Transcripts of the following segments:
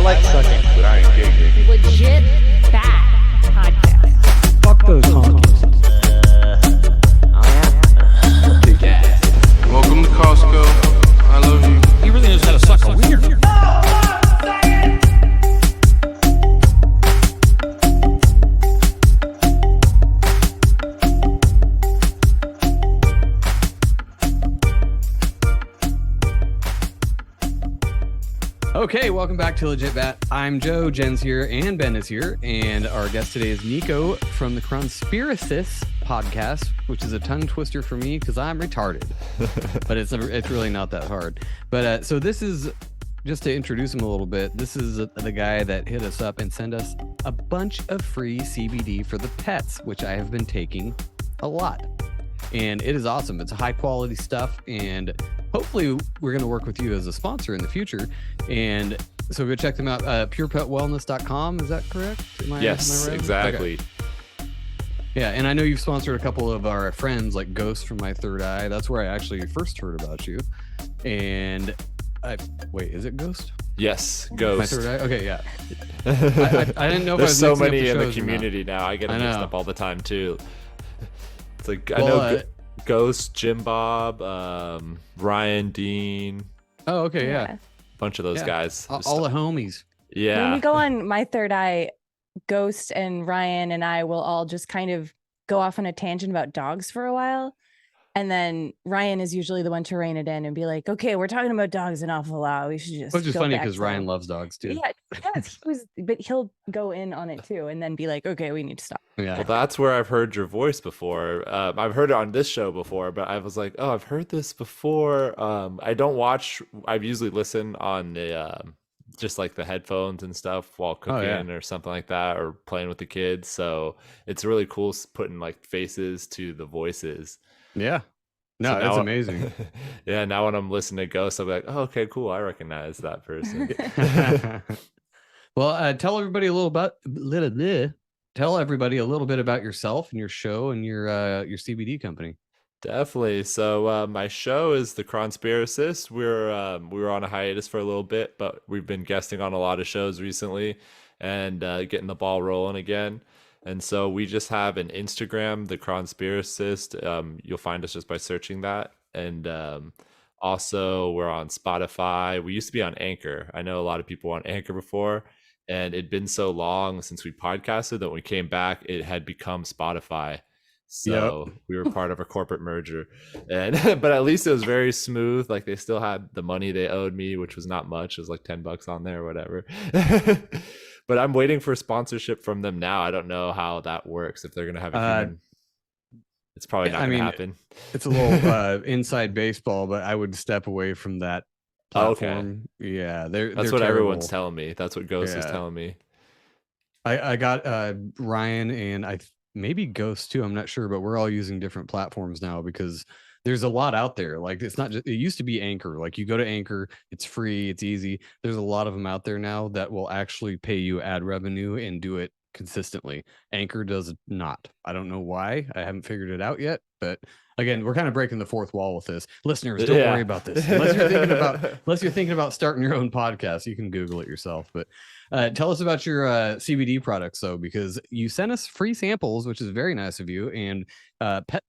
like sucking, but I ain't gay. Legit bad podcast. Fuck those honkies. Welcome to Costco. I love you. He really knows how to suck a wiener. Okay, welcome back to Legit Bat. I'm Joe, Jen's here, and Ben is here, and our guest today is Niko from the Chronspiracies podcast, which is a tongue twister for me because I'm retarded, but it's really not that hard. But so this is, just to introduce him a little bit, this is the guy that hit us up and sent us a bunch of free CBD for the pets, which I have been taking a lot. And it is awesome. It's high quality stuff, and hopefully we're going to work with you as a sponsor in the future. And so go check them out. purepetwellness.com. Is that correct? Yes, am I right? exactly. Okay. Yeah, and I know you've sponsored a couple of our friends, like Ghost from My Third Eye. That's where I actually first heard about you. And wait, is it Ghost? Yes, Ghost. My Third Eye? Okay, yeah. I didn't know if I There's was so mixing up many the in the shows or not. community now. I get them mixed up all the time too. It's like I Well, know Ghost, Jim Bob, Ryan Dean. Oh, okay, yeah. Bunch of those guys. All the homies. Yeah. When we go on My Third Eye, Ghost and Ryan and I will all just kind of go off on a tangent about dogs for a while. And then Ryan is usually the one to rein it in and be like, okay, we're talking about dogs an awful lot. We should just Which is go funny back because to- Ryan loves dogs too. Yeah, yes, but he'll go in on it too and then be like, okay, we need to stop. Yeah. Well, that's where I've heard your voice before. I've heard it on this show before, but I was like, oh, I've heard this before. I don't watch. I usually listen on the just like the headphones and stuff while cooking or something like that, or playing with the kids. So it's really cool putting like faces to the voices. Yeah. No, So that's now- amazing. Yeah, now when I'm listening to Ghost, I'll be like, oh, okay, cool. I recognize that person. Well, tell everybody a little bit about yourself and your show and your CBD company. Definitely. So my show is the Chronspiracies. We were on a hiatus for a little bit, but we've been guesting on a lot of shows recently and getting the ball rolling again. And so we just have an Instagram, the Chronspiracies. You'll find us just by searching that. And also we're on Spotify. We used to be on Anchor. I know a lot of people were on Anchor before, and it'd been so long since we podcasted that when we came back, it had become Spotify. So we were part of a corporate merger, and but at least it was very smooth. Like they still had the money they owed me, which was not much. It was like $10 on there or whatever. But I'm waiting for sponsorship from them now. I don't know how that works. If they're gonna have a human, it's probably not gonna happen. It's a little inside baseball, but I would step away from that platform. Okay. Yeah, that's what what everyone's telling me. That's what Ghost is Yeah. telling me. I got Ryan and maybe Ghost too. I'm not sure, but we're all using different platforms now because there's a lot out there. Like it's not just, it used to be Anchor. Like you go to Anchor, it's free, it's easy. There's a lot of them out there now that will actually pay you ad revenue and do it consistently. Anchor does not. I don't know why. I haven't figured it out yet, but again, we're kind of breaking the fourth wall with this. Listeners, don't worry about this. Unless you're thinking about starting your own podcast, you can Google it yourself. But tell us about your CBD products, though, because you sent us free samples, which is very nice of you. And pet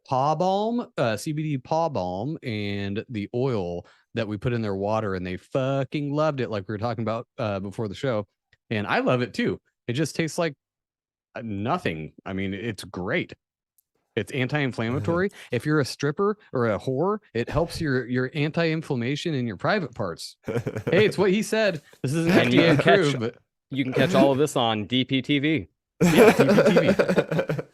paw balm, CBD paw balm, and the oil that we put in their water, and they fucking loved it, like we were talking about before the show. And I love it too. It just tastes like nothing. I mean, it's great. It's anti-inflammatory. If you're a stripper or a whore, it helps your anti-inflammation in your private parts. Hey, it's what he said. This isn't And FDA approved, but You can catch all of this on DPTV. yeah, DPTV.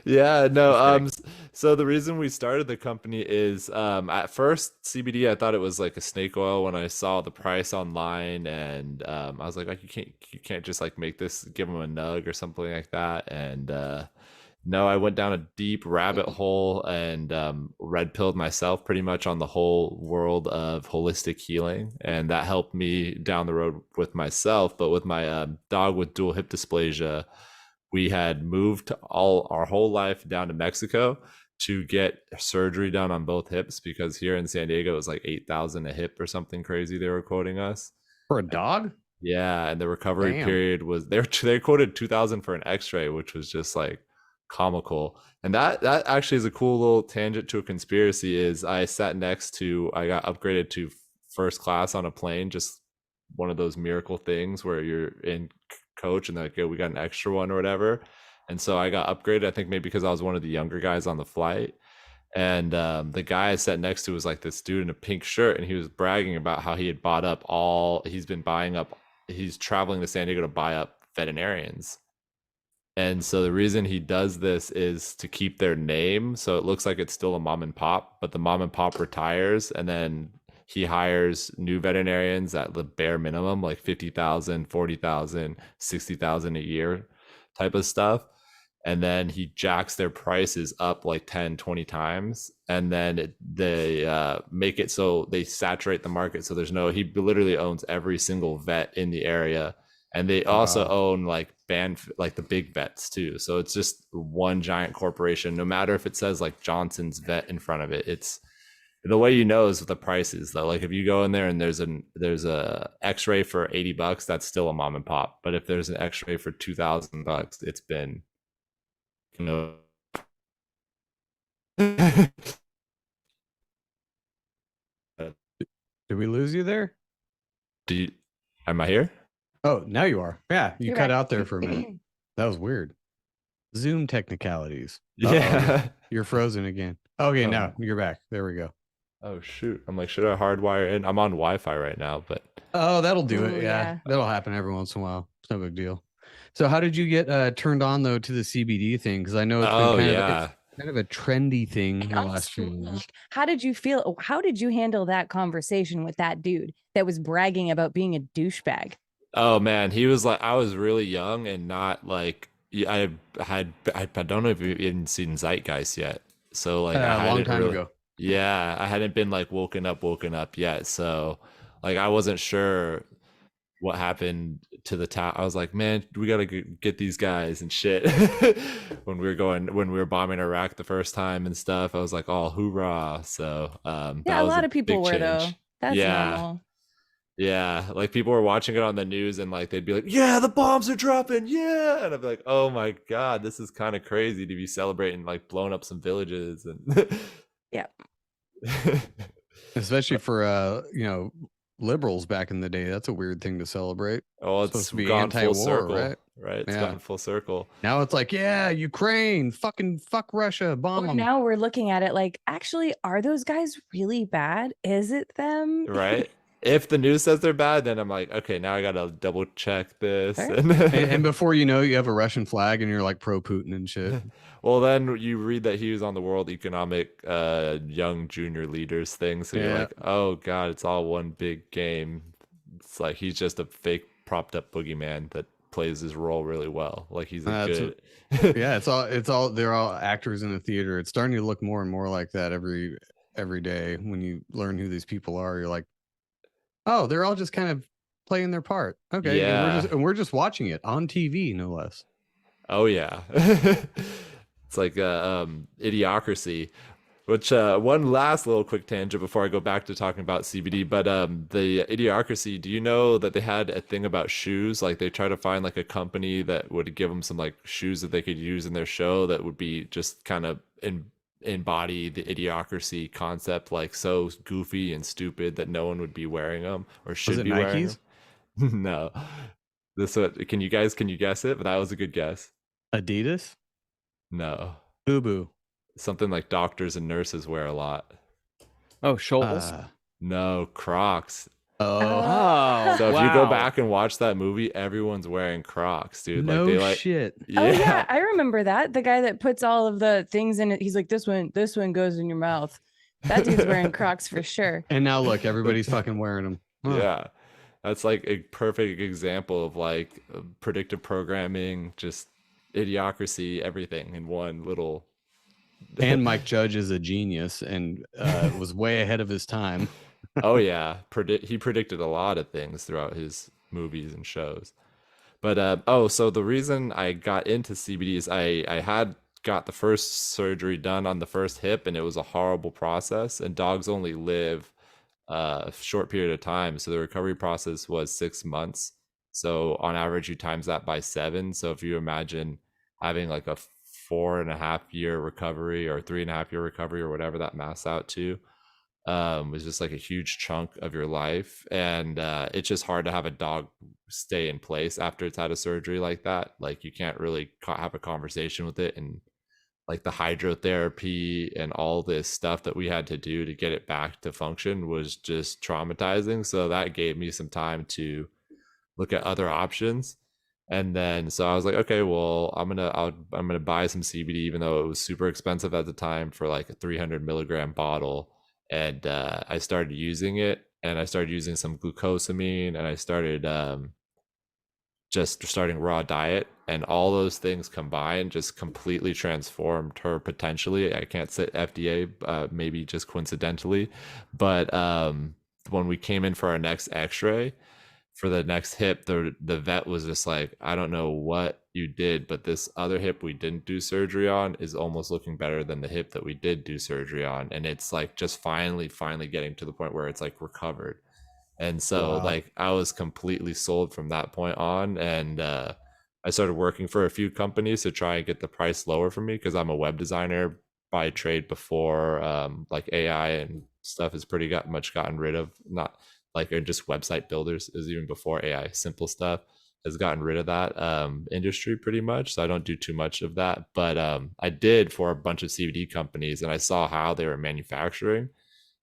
Yeah, no. So the reason we started the company is at first CBD, I thought it was like a snake oil when I saw the price online, and I was like, you can't just like make this, give them a nug or something like that. And no, I went down a deep rabbit hole and red pilled myself pretty much on the whole world of holistic healing, and that helped me down the road with myself. But with my dog with dual hip dysplasia, we had moved our whole life down to Mexico to get surgery done on both hips, because here in San Diego it was like $8,000 a hip or something crazy they were quoting us. For a dog? Yeah, and the recovery Damn. period was they quoted 2,000 for an X-ray, which was just like comical. And that actually is a cool little tangent to a conspiracy. Is I got upgraded to first class on a plane, just one of those miracle things where you're in coach and they're like, "Yo, we got an extra one or whatever." And so I got upgraded. I think maybe because I was one of the younger guys on the flight. And the guy I sat next to was like this dude in a pink shirt, and he was bragging about how he had he's been buying up, he's traveling to San Diego to buy up veterinarians. And so the reason he does this is to keep their name. So it looks like it's still a mom and pop, but the mom and pop retires, and then he hires new veterinarians at the bare minimum, like 50,000, 40,000, 60,000 a year type of stuff. And then he jacks their prices up like 10, 20 times. And then they make it so they saturate the market. So he literally owns every single vet in the area. And they also own like the big vets too. So it's just one giant corporation. No matter if it says like Johnson's Vet in front of it, it's the way you know is with the prices though. Like if you go in there and there's a X-ray for $80, that's still a mom and pop. But if there's an X-ray for $2,000, it's been, you know. Did we lose you there? Am I here? Oh, now you are. Yeah, you You're cut back. out there for a minute. That was weird. Zoom technicalities. Yeah. You're frozen again. Okay, Oh. now you're back. There we go. Oh shoot. I'm like, should I hardwire in? I'm on Wi-Fi right now, but Oh, that'll do Ooh, it. Yeah, yeah. that'll happen every once in a while. It's no big deal. So, how did you get turned on though to the CBD thing? Because I know it's been kind of a trendy thing in the last few years. How did you feel? How did you handle that conversation with that dude that was bragging about being a douchebag? Oh man, he was like, I was really young and not like, I don't know if you've even seen Zeitgeist yet. So like A long time ago. Yeah, I hadn't been like woken up yet. So like I wasn't sure what happened to the town. I was like, man, we gotta get these guys and shit. when we were bombing Iraq the first time and stuff, I was like, oh, hoorah. So Yeah, that a was lot of people big were though. change. That's Yeah. normal. Yeah, like people were watching it on the news and like they'd be like, "Yeah, the bombs are dropping." Yeah, and I'd be like, "Oh my god, this is kind of crazy to be celebrating like blowing up some villages." And Yeah. Especially for liberals back in the day. That's a weird thing to celebrate. Oh, Supposed it's to be gone full anti-war, circle, right? It's Yeah. gotten full circle. Now it's like, yeah, Ukraine, fuck Russia, bomb Or 'em. now we're looking at it like, actually, are those guys really bad? Is it them? Right? If the news says they're bad, then I'm like, okay, now I gotta double check this. Fair. And before you know, you have a Russian flag and you're like pro Putin and shit. Well, then you read that he was on the World Economic Young Junior Leaders thing, so you're Yeah. like, oh god, it's all one big game. It's like he's just a fake propped up boogeyman that plays his role really well. Like he's a That's good. Yeah, it's all they're all actors in a theater. It's starting to look more and more like that every day when you learn who these people are. You're like, oh, they're all just kind of playing their part. Okay. Yeah. And we're just watching it on TV, no less. Oh yeah. It's like Idiocracy, which one last little quick tangent before I go back to talking about CBD, but the Idiocracy, do you know that they had a thing about shoes? Like they try to find like a company that would give them some like shoes that they could use in their show that would be just kind of embody the Idiocracy concept, like so goofy and stupid that no one would be wearing them or should be wearing Nikes? them. No. Can you guess it? But that was a good guess. Adidas? No. Boo. Something like doctors and nurses wear a lot. Oh, Shoals. No, Crocs. Oh, So if you go wow. back and watch that movie, everyone's wearing Crocs, dude. No Like they like shit. Oh yeah, I remember that. The guy that puts all of the things in it. He's like, this one goes in your mouth. That dude's wearing Crocs for sure. And now look, everybody's fucking wearing them. Huh. Yeah. That's like a perfect example of like predictive programming, just Idiocracy, everything in one little. And Mike Judge is a genius and was way ahead of his time. Oh yeah, he predicted a lot of things throughout his movies and shows. But so the reason I got into CBD is I had got the first surgery done on the first hip, and it was a horrible process. And dogs only live short period of time. So the recovery process was 6 months. So on average, you times that by 7. So if you imagine having like a 4.5 year recovery or 3.5 year recovery or whatever that maths out to, was just like a huge chunk of your life. And it's just hard to have a dog stay in place after it's had a surgery like that. Like you can't really have a conversation with it, and like the hydrotherapy and all this stuff that we had to do to get it back to function was just traumatizing. So that gave me some time to look at other options. And then so I was like, okay, well, I'm gonna buy some CBD, even though it was super expensive at the time, for like a 300 milligram bottle. And I started using it, and I started using some glucosamine, and I started just starting raw diet, and all those things combined just completely transformed her potentially. I can't say FDA, maybe just coincidentally, but when we came in for our next x-ray for the next hip, the vet was just like, I don't know what you did, but this other hip we didn't do surgery on is almost looking better than the hip that we did do surgery on. And it's like just finally getting to the point where it's like recovered. And so Wow. like I was completely sold from that point on. And I started working for a few companies to try and get the price lower for me, because I'm a web designer by trade before like AI and stuff has pretty much gotten rid of, not like, or just website builders is even before AI, simple stuff has gotten rid of that industry pretty much. So I don't do too much of that, but I did for a bunch of CBD companies, and I saw how they were manufacturing,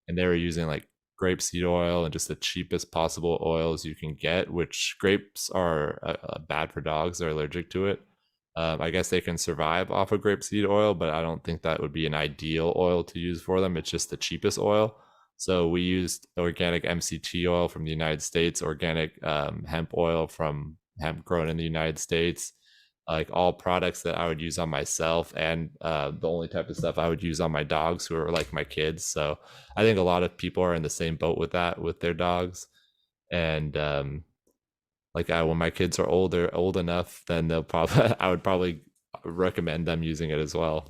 and they were using like grapeseed oil and just the cheapest possible oils you can get, which grapes are bad for dogs. They're allergic to it. I guess they can survive off of grapeseed oil, but I don't think that would be an ideal oil to use for them. It's just the cheapest oil. So we used organic MCT oil from the United States, organic hemp oil from hemp grown in the United States, like all products that I would use on myself, and the only type of stuff I would use on my dogs, who are like my kids. So I think a lot of people are in the same boat with that, with their dogs. And like when my kids are old enough, then they'll probably I would probably recommend them using it as well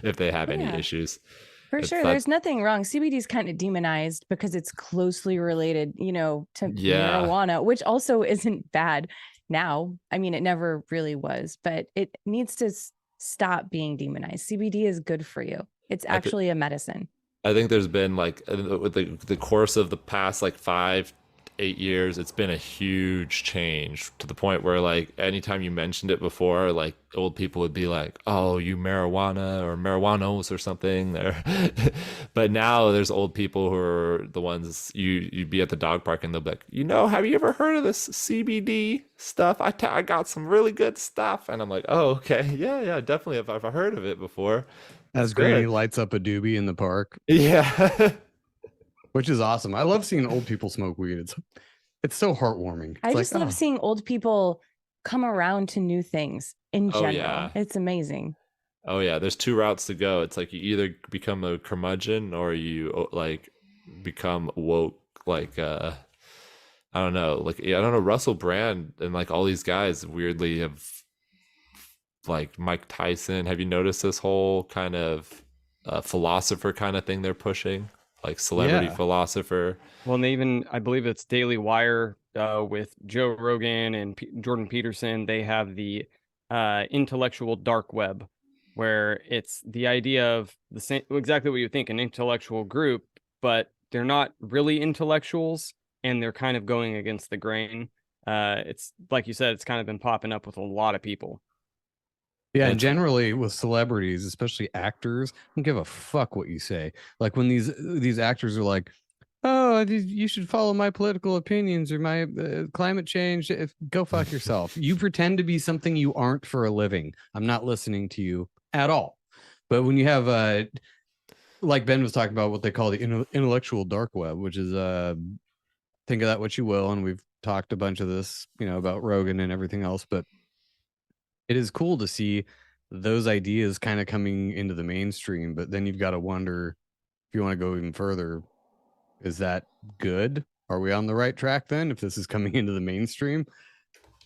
if they have any Yeah. issues. For It's sure. not- There's nothing wrong. CBD is kind of demonized because it's closely related, to Yeah. marijuana, which also isn't bad now. I mean, it never really was, but it needs to stop being demonized. CBD is good for you. It's actually a medicine. I think there's been like with the course of the past like 5-8 years, it's been a huge change, to the point where like anytime you mentioned it before, like old people would be like, "Oh, you marijuana or marijuanos or something." But now there's old people who are the ones you'd be at the dog park, and they'll be like, have you ever heard of this CBD stuff? I got some really good stuff, and I'm like, "Oh, okay, yeah, definitely. I've heard of it before." As It's Granny good. lights up a doobie in the park, Yeah. which is awesome. I love seeing old people smoke weed. It's so heartwarming. It's I just love seeing old people come around to new things in Oh, general. yeah. It's amazing. Oh yeah, there's two routes to go. It's like you either become a curmudgeon, or you like become woke, like I don't know, like I don't know, Russell Brand and like all these guys weirdly have, like Mike Tyson. Have you noticed this whole kind of philosopher kind of thing they're pushing? Like celebrity Yeah. philosopher. Well, and they even, I believe it's Daily Wire with Joe Rogan and Jordan Peterson. They have the intellectual dark web, where it's the idea of the same, exactly what you think, an intellectual group, but they're not really intellectuals, and they're kind of going against the grain. It's like you said, it's kind of been popping up with a lot of people. Yeah, and It's- generally with celebrities, especially actors, don't give a fuck what you say. Like when these actors are like, "Oh, you should follow my political opinions or my climate change." Go fuck yourself. You pretend to be something you aren't for a living. I'm not listening to you at all. But when you have like Ben was talking about, what they call the intellectual dark web, which is think of that what you will, and we've talked a bunch of this, about Rogan and everything else, but it is cool to see those ideas kind of coming into the mainstream. But then you've got to wonder, if you want to go even further, is that good? Are we on the right track then, if this is coming into the mainstream?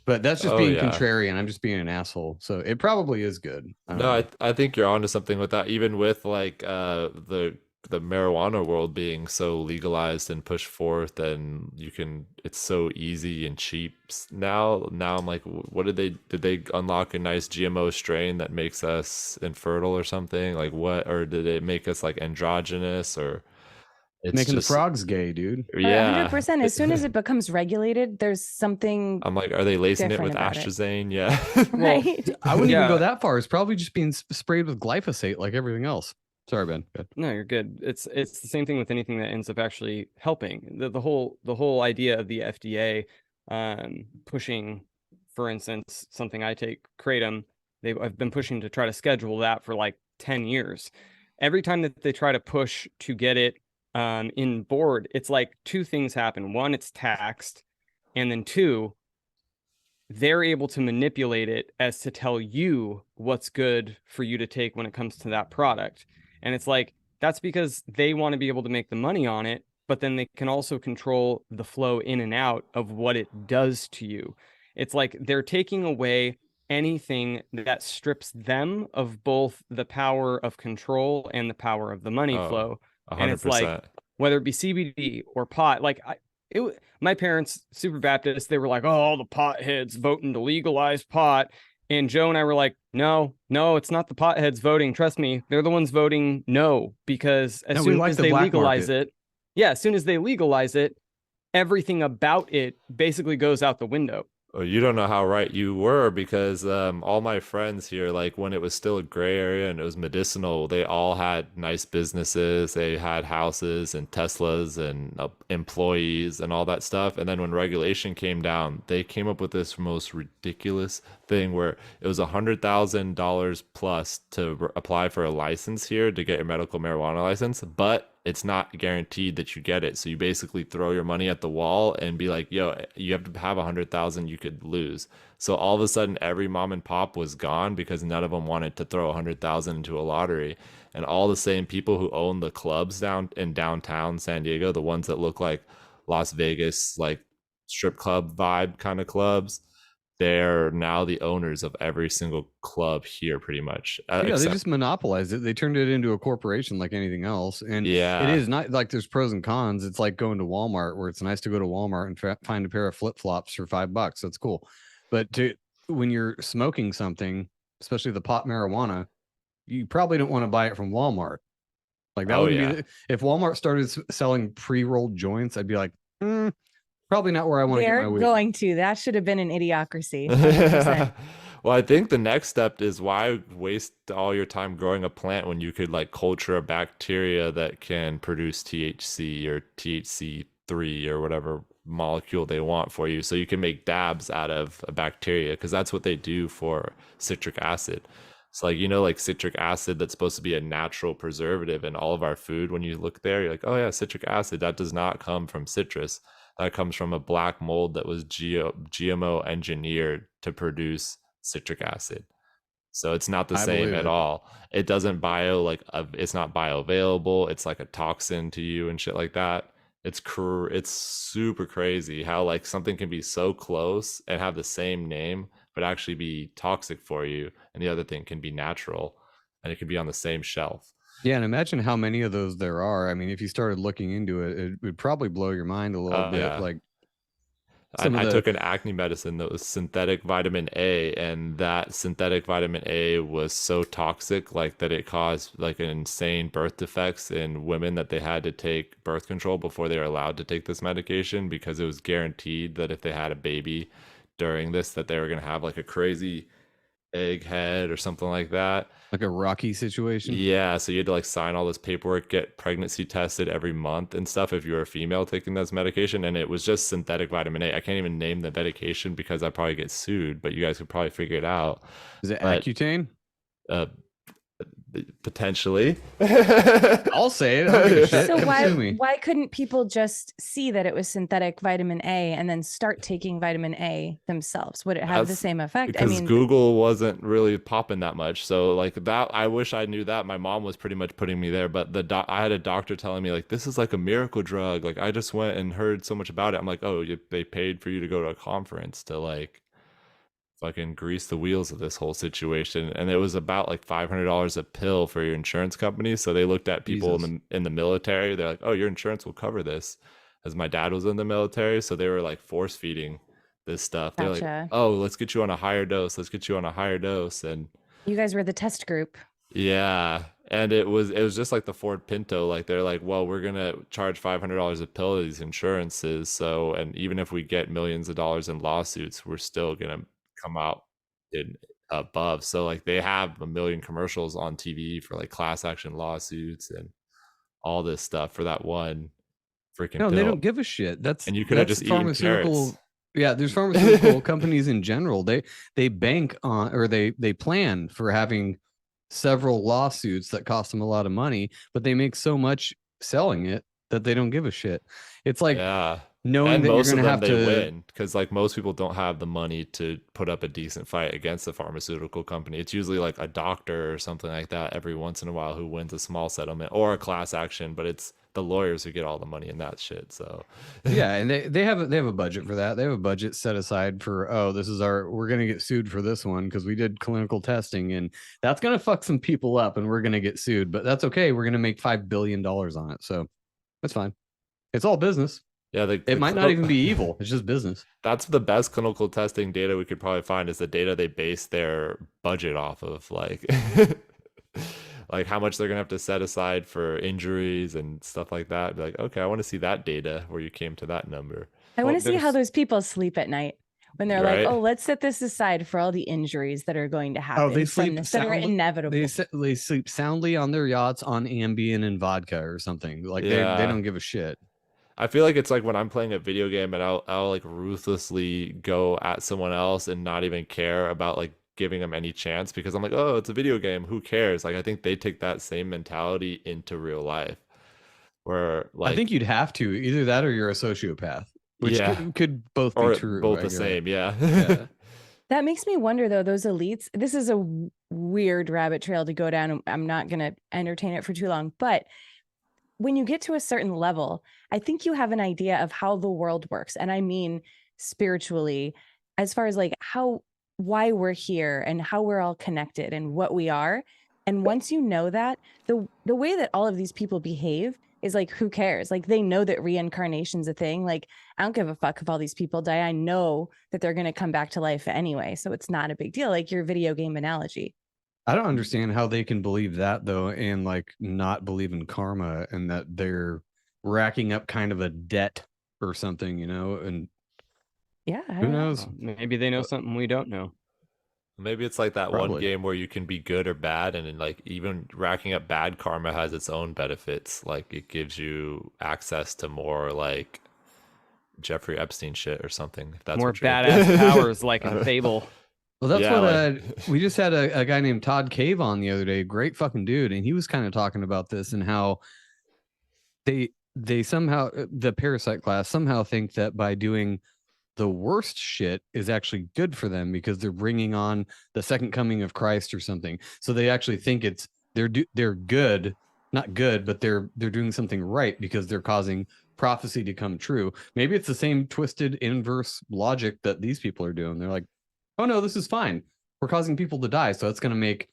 But that's just Oh, being yeah. contrarian. I'm just being an asshole. So it probably is good. No, I think you're onto something with that. Even with like the the marijuana world being so legalized and pushed forth, and it's so easy and cheap now. I'm like, what did they unlock a nice GMO strain that makes us infertile or something? Like what, or did it make us like androgynous, or it's Making the just frogs gay, dude. yeah. 100%. As soon as it becomes regulated, there's something I'm like, are they lacing it different with about it. AstraZeneca? Yeah. Well, right. I wouldn't even go Yeah. that far. It's probably just being sprayed with glyphosate like everything else. Sorry, Ben. Good. No, you're good. It's the same thing with anything that ends up actually helping. The whole idea of the FDA pushing, for instance, something I take, kratom, I've been pushing to try to schedule that for like 10 years. Every time that they try to push to get it in board, it's like two things happen. One, it's taxed, and then two, they're able to manipulate it as to tell you what's good for you to take when it comes to that product. And it's like, that's because they want to be able to make the money on it, but then they can also control the flow in and out of what it does to you. It's like they're taking away anything that strips them of both the power of control and the power of the money Oh, flow. And it's like, 100%. whether it be CBD or pot, like my parents, super Baptist, they were like, oh, all the potheads voting to legalize pot. And Joe and I were like, no, it's not the potheads voting. Trust me, they're the ones voting no, because as we soon like as the they black legalize market. as soon as they legalize it, everything about it basically goes out the window. Oh, you don't know how right you were, because all my friends here, like when it was still a gray area and it was medicinal, they all had nice businesses. They had houses and Teslas and employees and all that stuff. And then when regulation came down, they came up with this most ridiculous thing where it was $100,000 plus to apply for a license here to get your medical marijuana license, but it's not guaranteed that you get it. So you basically throw your money at the wall and be like, yo, you have to have 100,000, you could lose. So all of a sudden every mom and pop was gone because none of them wanted to throw 100,000 into a lottery. And all the same people who own the clubs down in downtown San Diego, the ones that look like Las Vegas, like strip club vibe kind of clubs, they're now the owners of every single club here pretty much. Yeah, they just monopolized it. They turned it into a corporation like anything else. And yeah, it is not like there's pros and cons. It's like going to Walmart, where it's nice to go to Walmart and find a pair of flip-flops for $5. That's cool. But when you're smoking something, especially the pot marijuana, you probably don't want to buy it from Walmart. Like that would be if Walmart started selling pre-rolled joints, I'd be like, probably not where I want to get my They're weed. going to. That should have been an idiocracy. 100%. Well, I think the next step is, why waste all your time growing a plant when you could like culture a bacteria that can produce THC or THC3 or whatever molecule they want for you, so you can make dabs out of a bacteria, because that's what they do for citric acid. It's like, like citric acid, that's supposed to be a natural preservative in all of our food. When you look there, you're like, oh yeah, citric acid, that does not come from citrus. That comes from a black mold that was GMO engineered to produce citric acid. So it's not the same at all. It doesn't it's not bioavailable. It's like a toxin to you and shit like that. It's super crazy how like something can be so close and have the same name, but actually be toxic for you. And the other thing can be natural and it could be on the same shelf. Yeah, and imagine how many of those there are. I mean, if you started looking into it, it would probably blow your mind a little bit. Yeah. Like I took an acne medicine that was synthetic vitamin A, and that synthetic vitamin A was so toxic, like that it caused like an insane birth defects in women, that they had to take birth control before they were allowed to take this medication, because it was guaranteed that if they had a baby during this, that they were going to have like a crazy egghead or something like that. Like a Rocky situation. Yeah, so you had to like sign all this paperwork, get pregnancy tested every month and stuff if you were a female taking this medication. And it was just synthetic vitamin A. I can't even name the medication because I probably get sued, but you guys could probably figure it out. Is it Accutane? Potentially. I'll say it. I don't give a shit. So Come sue me. why couldn't people just see that it was synthetic vitamin A and then start taking vitamin A themselves? Would it have the same effect? Because Google wasn't really popping that much. So like that, I wish I knew that. My mom was pretty much putting me there, but I had a doctor telling me like, this is like a miracle drug. Like I just went and heard so much about it. I'm like, oh, they paid for you to go to a conference to like fucking grease the wheels of this whole situation. And it was about like $500 a pill for your insurance company. So they looked at people Jesus. in the military. They're like, oh, your insurance will cover this. As my dad was in the military, so they were like force feeding this stuff. They're like, Gotcha. oh, let's get you on a higher dose. Let's get you on a higher dose. And You guys were the test group. yeah, and it was just like the Ford Pinto. Like they're like, well, we're gonna charge $500 a pill to these insurances. So, and even if we get millions of dollars in lawsuits, we're still gonna come out in above. So like they have a million commercials on TV for like class action lawsuits and all this stuff for that one freaking No, pill. they don't give a shit. That's And you could have that's just eaten pharmaceutical. carrots. Yeah, there's pharmaceutical companies in general. They bank on, or they plan for having several lawsuits that cost them a lot of money, but they make so much selling it that they don't give a shit. It's like Yeah. knowing And that you're most going of to them have they to. win because like most people don't have the money to put up a decent fight against a pharmaceutical company. It's usually like a doctor or something like that every once in a while who wins a small settlement or a class action, but it's the lawyers who get all the money in that shit. So Yeah, and they have a budget for that. They have a budget set aside for, oh, this is we're going to get sued for this one because we did clinical testing and that's going to fuck some people up and we're going to get sued, but that's okay. We're going to make $5 billion on it. So that's fine. It's all business. yeah, It might not even be evil. It's just business. That's the best clinical testing data we could probably find is the data they base their budget off of, like like how much they're gonna have to set aside for injuries and stuff like that. Be like, okay, I want to see that data where you came to that number, I Well, want to see how there's- those people sleep at night when they're Right? like, oh, let's set this aside for all the injuries that are going to happen. Oh, they from sleep this that are soundly. inevitable. They sleep soundly on their yachts on Ambien and vodka or something. Like they Yeah. don't give a shit. I feel like it's like when I'm playing a video game and I'll like ruthlessly go at someone else and not even care about like giving them any chance because I'm like, oh, it's a video game. Who cares? Like I think they take that same mentality into real life, where like I think you'd have to either that or you're a sociopath, which Yeah. could both or be true. both I the guess. same. Yeah. Yeah. That makes me wonder, though, those elites. This is a weird rabbit trail to go down. I'm not going to entertain it for too long. But when you get to a certain level, I think you have an idea of how the world works. And I mean, spiritually, as far as like why we're here and how we're all connected and what we are. And once you know that, the way that all of these people behave is like, who cares? Like they know that reincarnation's a thing. Like, I don't give a fuck if all these people die. I know that they're going to come back to life anyway. So it's not a big deal. Like your video game analogy. I don't understand how they can believe that though, and like not believe in karma and that they're racking up kind of a debt or something, and Yeah. I who don't know. knows? Maybe they know something we don't know. Maybe it's like that one Probably. game where you can be good or bad, and then like even racking up bad karma has its own benefits. Like it gives you access to more like Jeffrey Epstein shit or something. If that's More what you're badass powers like in Fable. Well, that's Yeah, what we just had a guy named Todd Cave on the other day. Great fucking dude, and he was kind of talking about this and how they somehow the parasite class somehow think that by doing the worst shit is actually good for them because they're bringing on the second coming of Christ or something. So they actually think they're good, not good, but they're doing something right because they're causing prophecy to come true. Maybe it's the same twisted inverse logic that these people are doing. They're like, oh no, this is fine. We're causing people to die, so it's going to make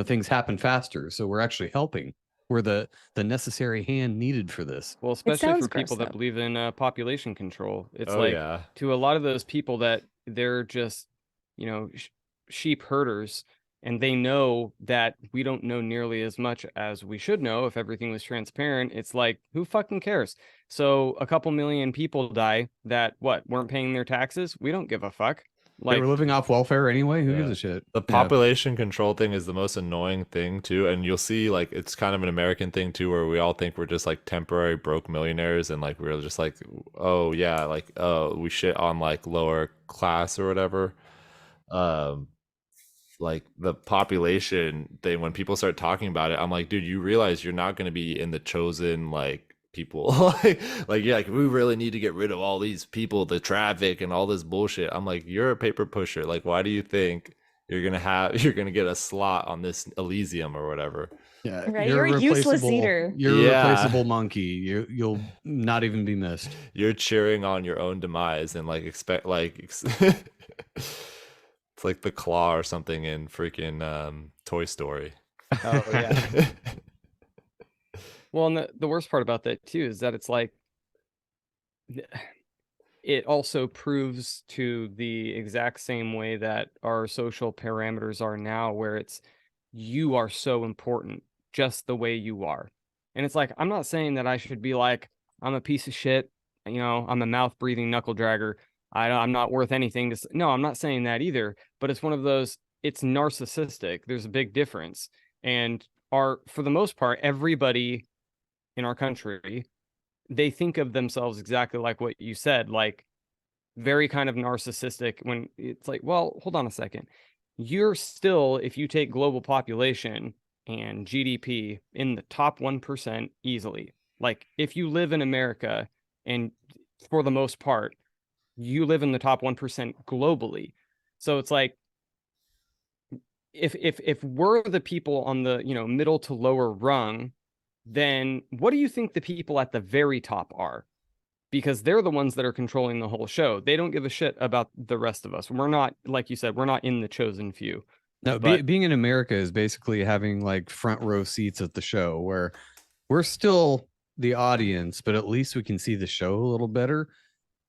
things happen faster. So we're actually helping. We're the necessary hand needed for this. Well, especially sounds for people gross, that though. believe in population control. It's Oh like yeah. to a lot of those people that they're just, sheep herders, and they know that we don't know nearly as much as we should know if everything was transparent. It's like, who fucking cares? So a couple million people die that weren't paying their taxes. We don't give a fuck. They were living off welfare anyway. Who gives Yeah. a shit? The Yeah. population control thing is the most annoying thing too, and you'll see like it's kind of an American thing too, where we all think we're just like temporary broke millionaires, and like we're just like, oh yeah, like we shit on like lower class or whatever. Like the population thing, when people start talking about it, I'm like, dude, you realize you're not going to be in the chosen like people like yeah, like we really need to get rid of all these people, the traffic and all this bullshit. I'm like, you're a paper pusher. Like why do you think you're gonna get a slot on this Elysium or whatever? Yeah, Right, you're a useless replaceable- eater. You're Yeah. a replaceable monkey. You'll not even be missed. You're cheering on your own demise and like expect like It's like the claw or something in freaking Toy Story. Oh yeah. Well, and the worst part about that too is that it's like it also proves to the exact same way that our social parameters are now, where it's you are so important just the way you are. And it's like, I'm not saying that I should be like, I'm a piece of shit, I'm a mouth breathing knuckle dragger. I'm not worth anything. No, I'm not saying that either. But it's one of those, it's narcissistic. There's a big difference. And for the most part, everybody in our country, they think of themselves exactly like what you said, like very kind of narcissistic, when it's like, well, hold on a second. You're still, if you take global population and GDP, in the top 1% easily. Like if you live in America, and for the most part, you live in the top 1% globally. So it's like, if we're the people on the middle to lower rung, then what do you think the people at the very top are? Because they're the ones that are controlling the whole show. They don't give a shit about the rest of us. We're not, like you said, we're not in the chosen few. No, But being in America is basically having like front row seats at the show, where we're still the audience, but at least we can see the show a little better.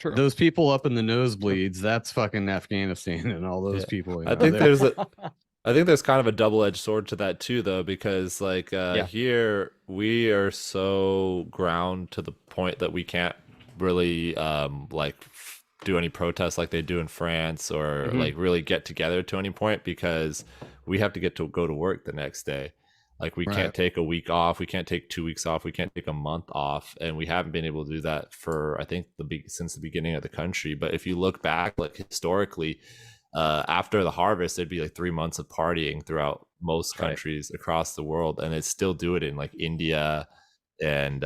true. Those people up in the nosebleeds, that's fucking Afghanistan and all those Yeah. people. I think there's kind of a double-edged sword to that too, though, because like here we are so ground to the point that we can't really do any protests like they do in France, or like really get together to any point, because we have to go to work the next day. Like we can't take a week off, we can't take 2 weeks off, we can't take a month off, and we haven't been able to do that for I think since the beginning of the country. But if you look back, like historically, after the harvest, there'd be like 3 months of partying throughout most countries across the world, and they still do it in like India and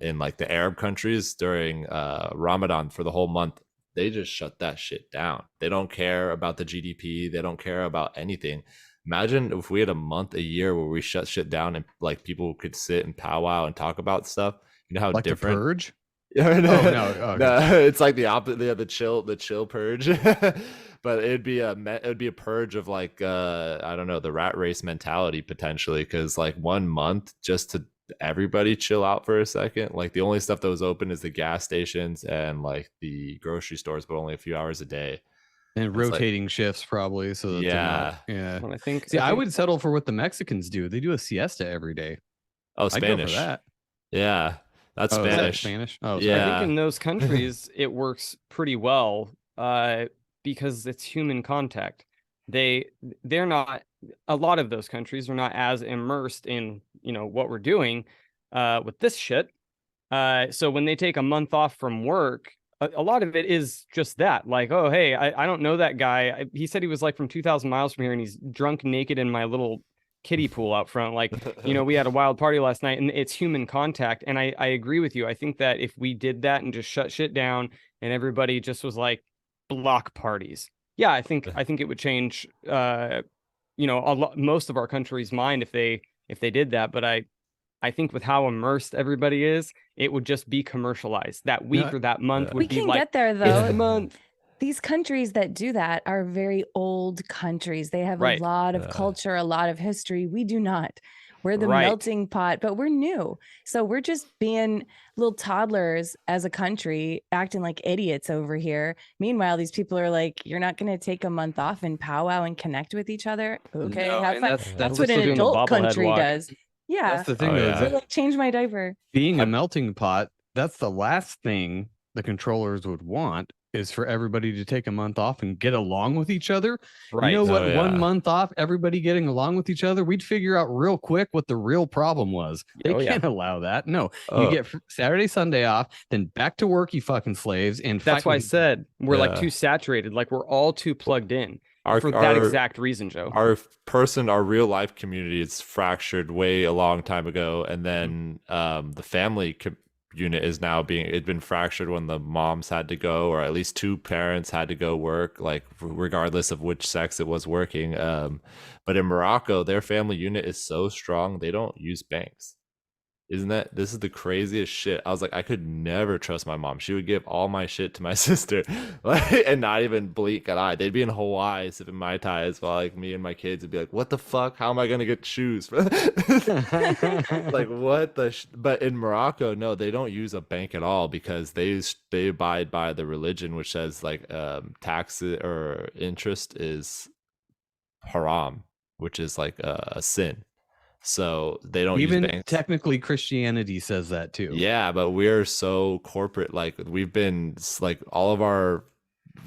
in like the Arab countries during Ramadan for the whole month. They just shut that shit down. They don't care about the GDP. They don't care about anything. Imagine if we had a month a year where we shut shit down and like people could sit and powwow and talk about stuff. You know how like different. The Purge? No, it's like the opposite. The chill purge. But it'd be a purge of like I don't know, the rat race mentality potentially, because like 1 month just to everybody chill out for a second. Like the only stuff that was open is the gas stations and like the grocery stores, but only a few hours a day. And rotating shifts probably, so that yeah. Well, I would settle for what the Mexicans do. They do a siesta every day. Oh, I'd go Spanish. for that. Yeah, that's Is that Spanish. Spanish. Oh, yeah. I think in those countries it works pretty well because it's human contact. They're not, a lot of those countries are not as immersed in what we're doing with this shit. So when they take a month off from work, a lot of it is just that, like, oh hey, I don't know that guy. He said he was like from 2,000 miles from here, and he's drunk naked in my little kiddie pool out front. Like, we had a wild party last night, and it's human contact. And I agree with you. I think that if we did that and just shut shit down and everybody just was like block parties, yeah, I think it would change most of our country's mind if they did that. But I think with how immersed everybody is, it would just be commercialized. That week or that month would we be can like, get there it's though. the month. These countries that do that are very old countries. They have a lot of culture, a lot of history. We do not. We're the melting pot, but we're new. So we're just being little toddlers as a country, acting like idiots over here. Meanwhile, these people are like, you're not going to take a month off and powwow and connect with each other? Okay, No, have fun. That's what still an doing the adult bobblehead country walk. does. Yeah. That's the thing, though. Is that Like, change my diaper. being a melting pot, that's the last thing the controllers would want, is for everybody to take a month off and get along with each other. Right. You know what? 1 month off, everybody getting along with each other, we'd figure out real quick what the real problem was. They can't allow that. No, you get Saturday, Sunday off, then back to work, you fucking slaves. And that's why I said we're like too saturated. Like we're all too plugged in for that exact reason, Joe. Our real life community is fractured way a long time ago. And then the family unit is now it's been fractured when the moms had to go, or at least two parents had to go work, like regardless of which sex it was working. But in Morocco, their family unit is so strong, they don't use banks. This is the craziest shit. I was like, I could never trust my mom. She would give all my shit to my sister, like, and not even blink an eye. They'd be in Hawaii sipping Mai Tais while like me and my kids would be like, what the fuck? How am I gonna get shoes? Like what but in Morocco, no, they don't use a bank at all because they abide by the religion, which says like taxes or interest is haram, which is like a sin. So they don't use Even banks. technically Christianity says that too. Yeah, but we're so corporate. Like we've been like all of our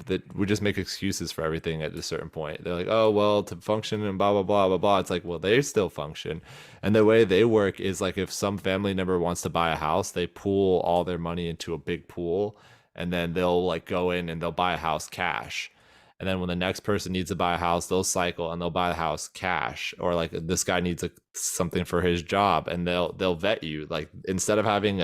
that we just make excuses for everything at a certain point. They're like, oh well, to function and blah blah blah blah blah. It's like, well, they still function, and the way they work is like if some family member wants to buy a house, they pool all their money into a big pool, and then they'll like go in and they'll buy a house cash. And then when the next person needs to buy a house, they'll cycle and they'll buy a house cash. Or like this guy needs something for his job, and they'll vet you. Like instead of having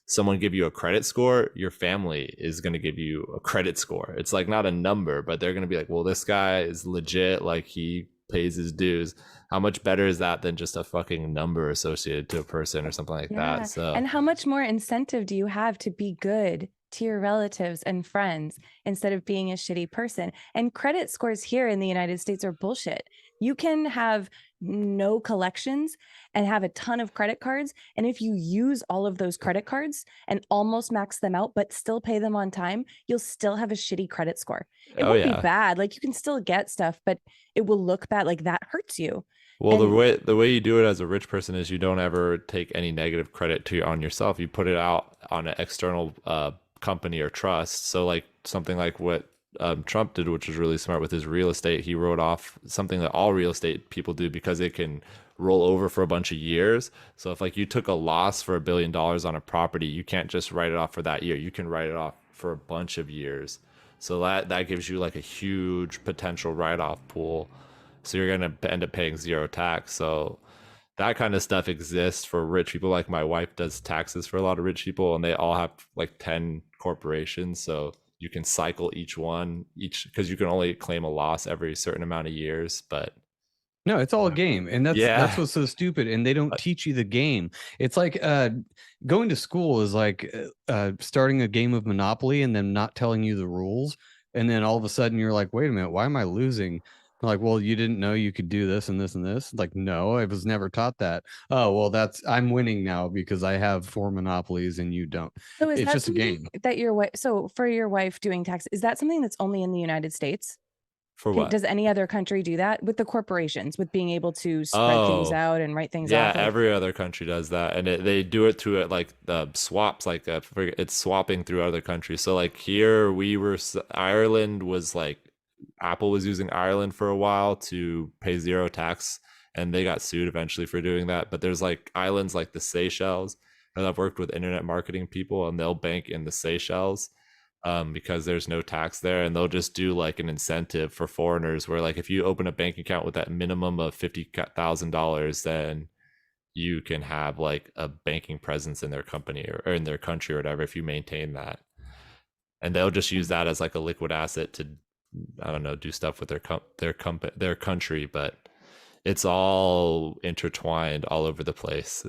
someone give you a credit score, your family is going to give you a credit score. It's like not a number, but they're going to be like, well, this guy is legit. Like he pays his dues. How much better is that than just a fucking number associated to a person or something like that? So, and how much more incentive do you have to be good to your relatives and friends instead of being a shitty person? And credit scores here in the United States are bullshit. You can have no collections and have a ton of credit cards. And if you use all of those credit cards and almost max them out, but still pay them on time, you'll still have a shitty credit score. It won't be bad. Like you can still get stuff, but it will look bad. Like that hurts you. Well, the way you do it as a rich person is you don't ever take any negative credit on yourself. You put it out on an external company or trust. So like something like what Trump did, which was really smart with his real estate, he wrote off something that all real estate people do because it can roll over for a bunch of years. So if like you took a loss for $1 billion on a property, you can't just write it off for that year. You can write it off for a bunch of years. So that gives you like a huge potential write-off pool. So you're going to end up paying zero tax. So that kind of stuff exists for rich people. Like my wife does taxes for a lot of rich people, and they all have like 10 corporations. So you can cycle each because you can only claim a loss every certain amount of years. But no, it's all a game, and that's what's so stupid. And they don't teach you the game. It's like going to school is like starting a game of Monopoly and then not telling you the rules, and then all of a sudden you're like, wait a minute, why am I losing? Like, well, you didn't know you could do this and this and this. Like, no, I was never taught that. Oh, well, I'm winning now because I have 4 monopolies and you don't. So it's just a game that your wife. So for your wife doing tax, is that something that's only in the United States? For what? Does any other country do that with the corporations, with being able to spread things out and write things off? Yeah, every other country does that, and they do it through it like swaps, like it's swapping through other countries. So like here, Ireland was like Apple was using Ireland for a while to pay zero tax, and they got sued eventually for doing that. But there's like islands like the Seychelles, and I've worked with internet marketing people, and they'll bank in the Seychelles because there's no tax there, and they'll just do like an incentive for foreigners where like if you open a bank account with that minimum of $50,000, then you can have like a banking presence in their company or in their country or whatever if you maintain that, and they'll just use that as like a liquid asset to, I don't know, do stuff with their country, but it's all intertwined all over the place.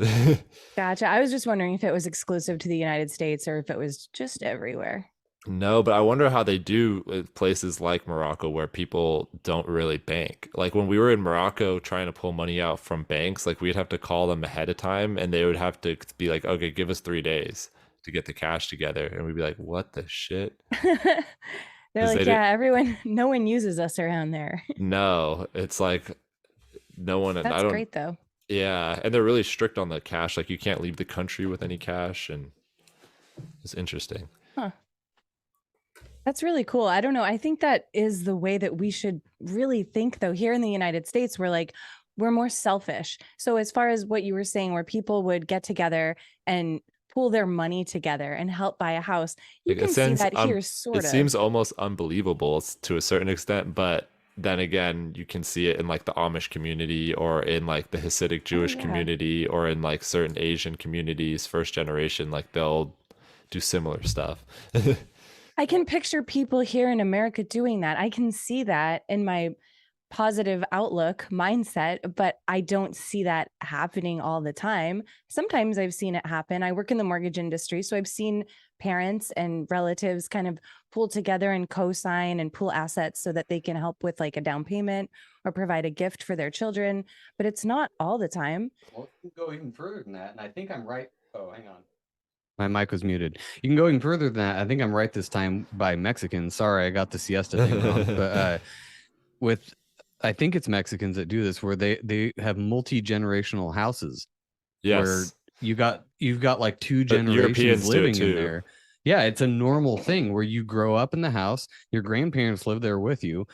Gotcha. I was just wondering if it was exclusive to the United States or if it was just everywhere. No, but I wonder how they do with places like Morocco where people don't really bank. Like when we were in Morocco trying to pull money out from banks, like we'd have to call them ahead of time, and they would have to be like, okay, give us 3 days to get the cash together. And we'd be like, what the shit? They're like, yeah, no one uses us around there. No, it's like no one. That's great though. Yeah, and they're really strict on the cash. Like you can't leave the country with any cash, and it's interesting. Huh. That's really cool. I don't know. I think that is the way that we should really think though. Here in the United States, we're more selfish. So as far as what you were saying, where people would get together and pool their money together and help buy a house, you can see that here sort of. It seems almost unbelievable to a certain extent, but then again, you can see it in like the Amish community or in like the Hasidic Jewish community or in like certain Asian communities, first generation, like they'll do similar stuff. I can picture people here in America doing that. I can see that in my positive outlook mindset, but I don't see that happening all the time. Sometimes I've seen it happen. I work in the mortgage industry, so I've seen parents and relatives kind of pull together and co-sign and pool assets so that they can help with like a down payment or provide a gift for their children, but it's not all the time. Well, you can go even further than that, and I think I'm right. Oh, hang on. My mic was muted. You can go even further than that. I think I'm right this time by Mexicans. Sorry, I got the siesta thing wrong. But with, I think it's Mexicans that do this, where they have multi-generational houses where Yes. you've got like two But generations Europeans do it living in too. there. Yeah, it's a normal thing where you grow up in the house, your grandparents live there with you,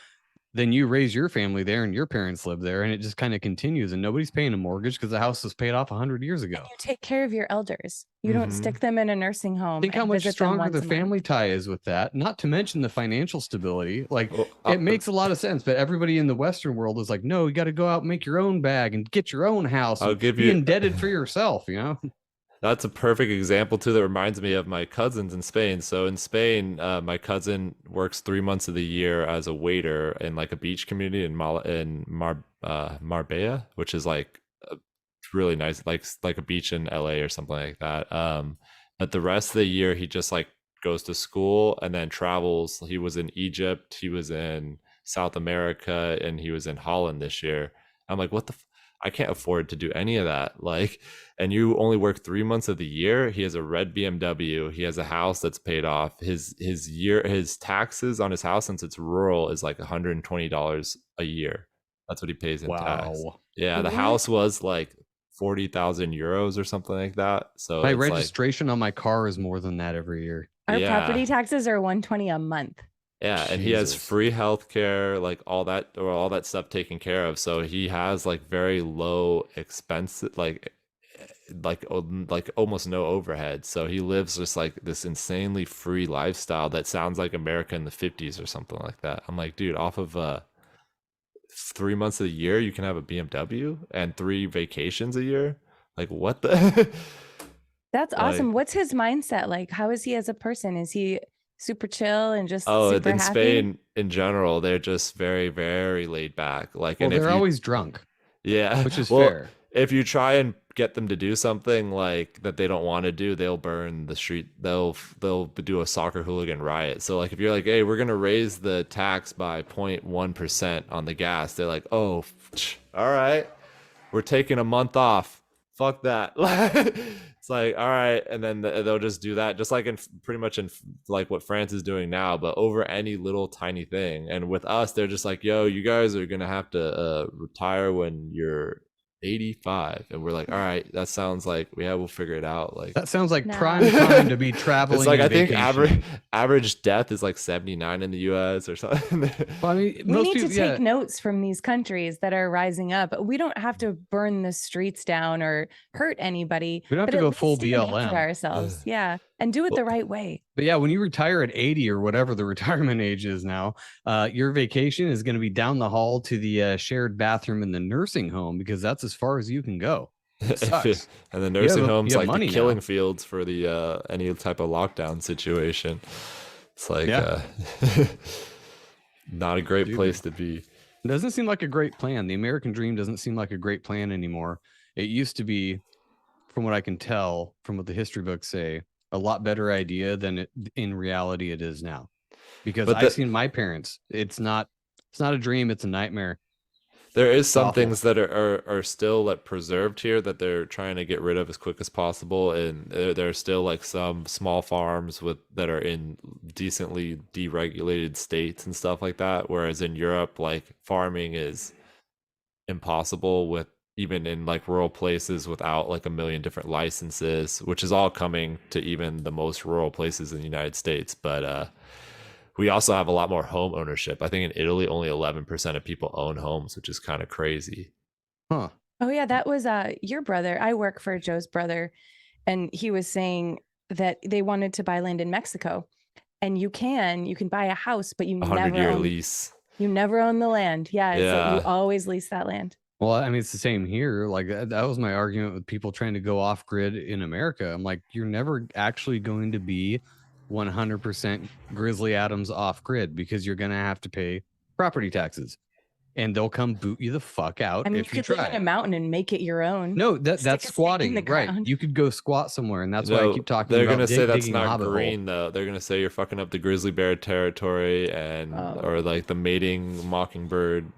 then you raise your family there and your parents live there, and it just kind of continues, and nobody's paying a mortgage because the house was paid off 100 years ago. And you take care of your elders. You don't Mhm. stick them in a nursing home. Think how and much visit them stronger once the a month. family tie is with that, not to mention the financial stability. Like, Well, it makes a lot of sense, but everybody in the Western world is like, no, you got to go out and make your own bag and get your own house I'll and give be you- indebted for yourself, you know? That's a perfect example too. That reminds me of my cousins in Spain. So in Spain, my cousin works 3 months of the year as a waiter in like a beach community in Marbella, which is like really nice, like a beach in LA or something like that. But the rest of the year, he just like goes to school and then travels. He was in Egypt, he was in South America, and he was in Holland this year. I'm like, what the? I can't afford to do any of that. Like, and you only work 3 months of the year. He has a red BMW. He has a house that's paid off. His taxes on his house, since it's rural, is like $120 a year. That's what he pays in tax. Wow. Yeah, the What? house was like 40,000 euros or something like that. So My it's like, registration on my car is more than that every year. Our yeah. property taxes are $120 a month. yeah, and he has Jesus. free healthcare, like all that stuff taken care of. So he has like very low expenses, like almost no overhead. So he lives just like this insanely free lifestyle that sounds like America in the 50s or something like that. I'm like, dude, off of 3 months of the year, you can have a BMW and 3 vacations a year. Like, what the? That's awesome. Like- What's his mindset like? How is he as a person? Is he super chill and just Oh, super in happy? Spain in general, they're just very, very laid back. Like, Well, and if they're you, always drunk, yeah, which is well, fair. if you try and get them to do something like that they don't want to do, they'll burn the street. They'll do a soccer hooligan riot. So like if you're like, hey, we're gonna raise the tax by 0.1% on the gas, they're like, oh, all right, we're taking a month off. Fuck that. It's like, all right, and then they'll just do that, just like in pretty much in like what France is doing now, but over any little tiny thing. And with us, they're just like, yo, you guys are gonna have to retire when you're 85, and we're like, all right, that sounds like we'll figure it out. Like, That sounds like No. prime time to be traveling. it's like and I think vacationing. average death is like 79 in the US or something. Well, I mean, We most need people, to take notes from these countries that are rising up. We don't have to burn the streets down or hurt anybody. We don't have but to at go least full take advantage of BLM. ourselves. Yeah. And do it the Well- right way. But yeah, when you retire at 80 or whatever the retirement age is now, your vacation is going to be down the hall to the shared bathroom in the nursing home, because that's as far as you can go. It sucks. And the nursing have- homes you have like money the now. killing fields for the any type of lockdown situation. It's like Yeah. not a great Dude. place to be. It doesn't seem like a great plan. The American dream doesn't seem like a great plan anymore. It used to be, from what I can tell, from what the history books say, a lot better idea than it in reality it is now. Because But I've seen my parents. It's not a dream, it's a nightmare. There is some awful. things that are still like preserved here that they're trying to get rid of as quick as possible, and there are still like some small farms that are in decently deregulated states and stuff like that. Whereas in Europe, like farming is impossible with even in like rural places without like a million different licenses, which is all coming to even the most rural places in the United States. But we also have a lot more home ownership. I think in Italy, only 11% of people own homes, which is kind of crazy. Huh. Oh yeah, that was your brother. I work for Joe's brother, and he was saying that they wanted to buy land in Mexico, and you can buy a house, but you 100-year never own, lease. you never own the land. Yeah, so Yeah. you always lease that land. Well, I mean, it's the same here. Like that was my argument with people trying to go off grid in America. I'm like, you're never actually going to be 100% Grizzly Adams off grid, because you're going to have to pay property taxes. and they'll come boot you the fuck out I mean, you if you could live in try. a mountain and make it your own. No, Stick that's a stake in squatting, the right? ground. You could go squat somewhere, and that's why I No, keep talking they're about gonna say that's digging a not hobbit hole. green though. They're gonna say you're fucking up the grizzly bear territory and or Oh. like the mating mockingbird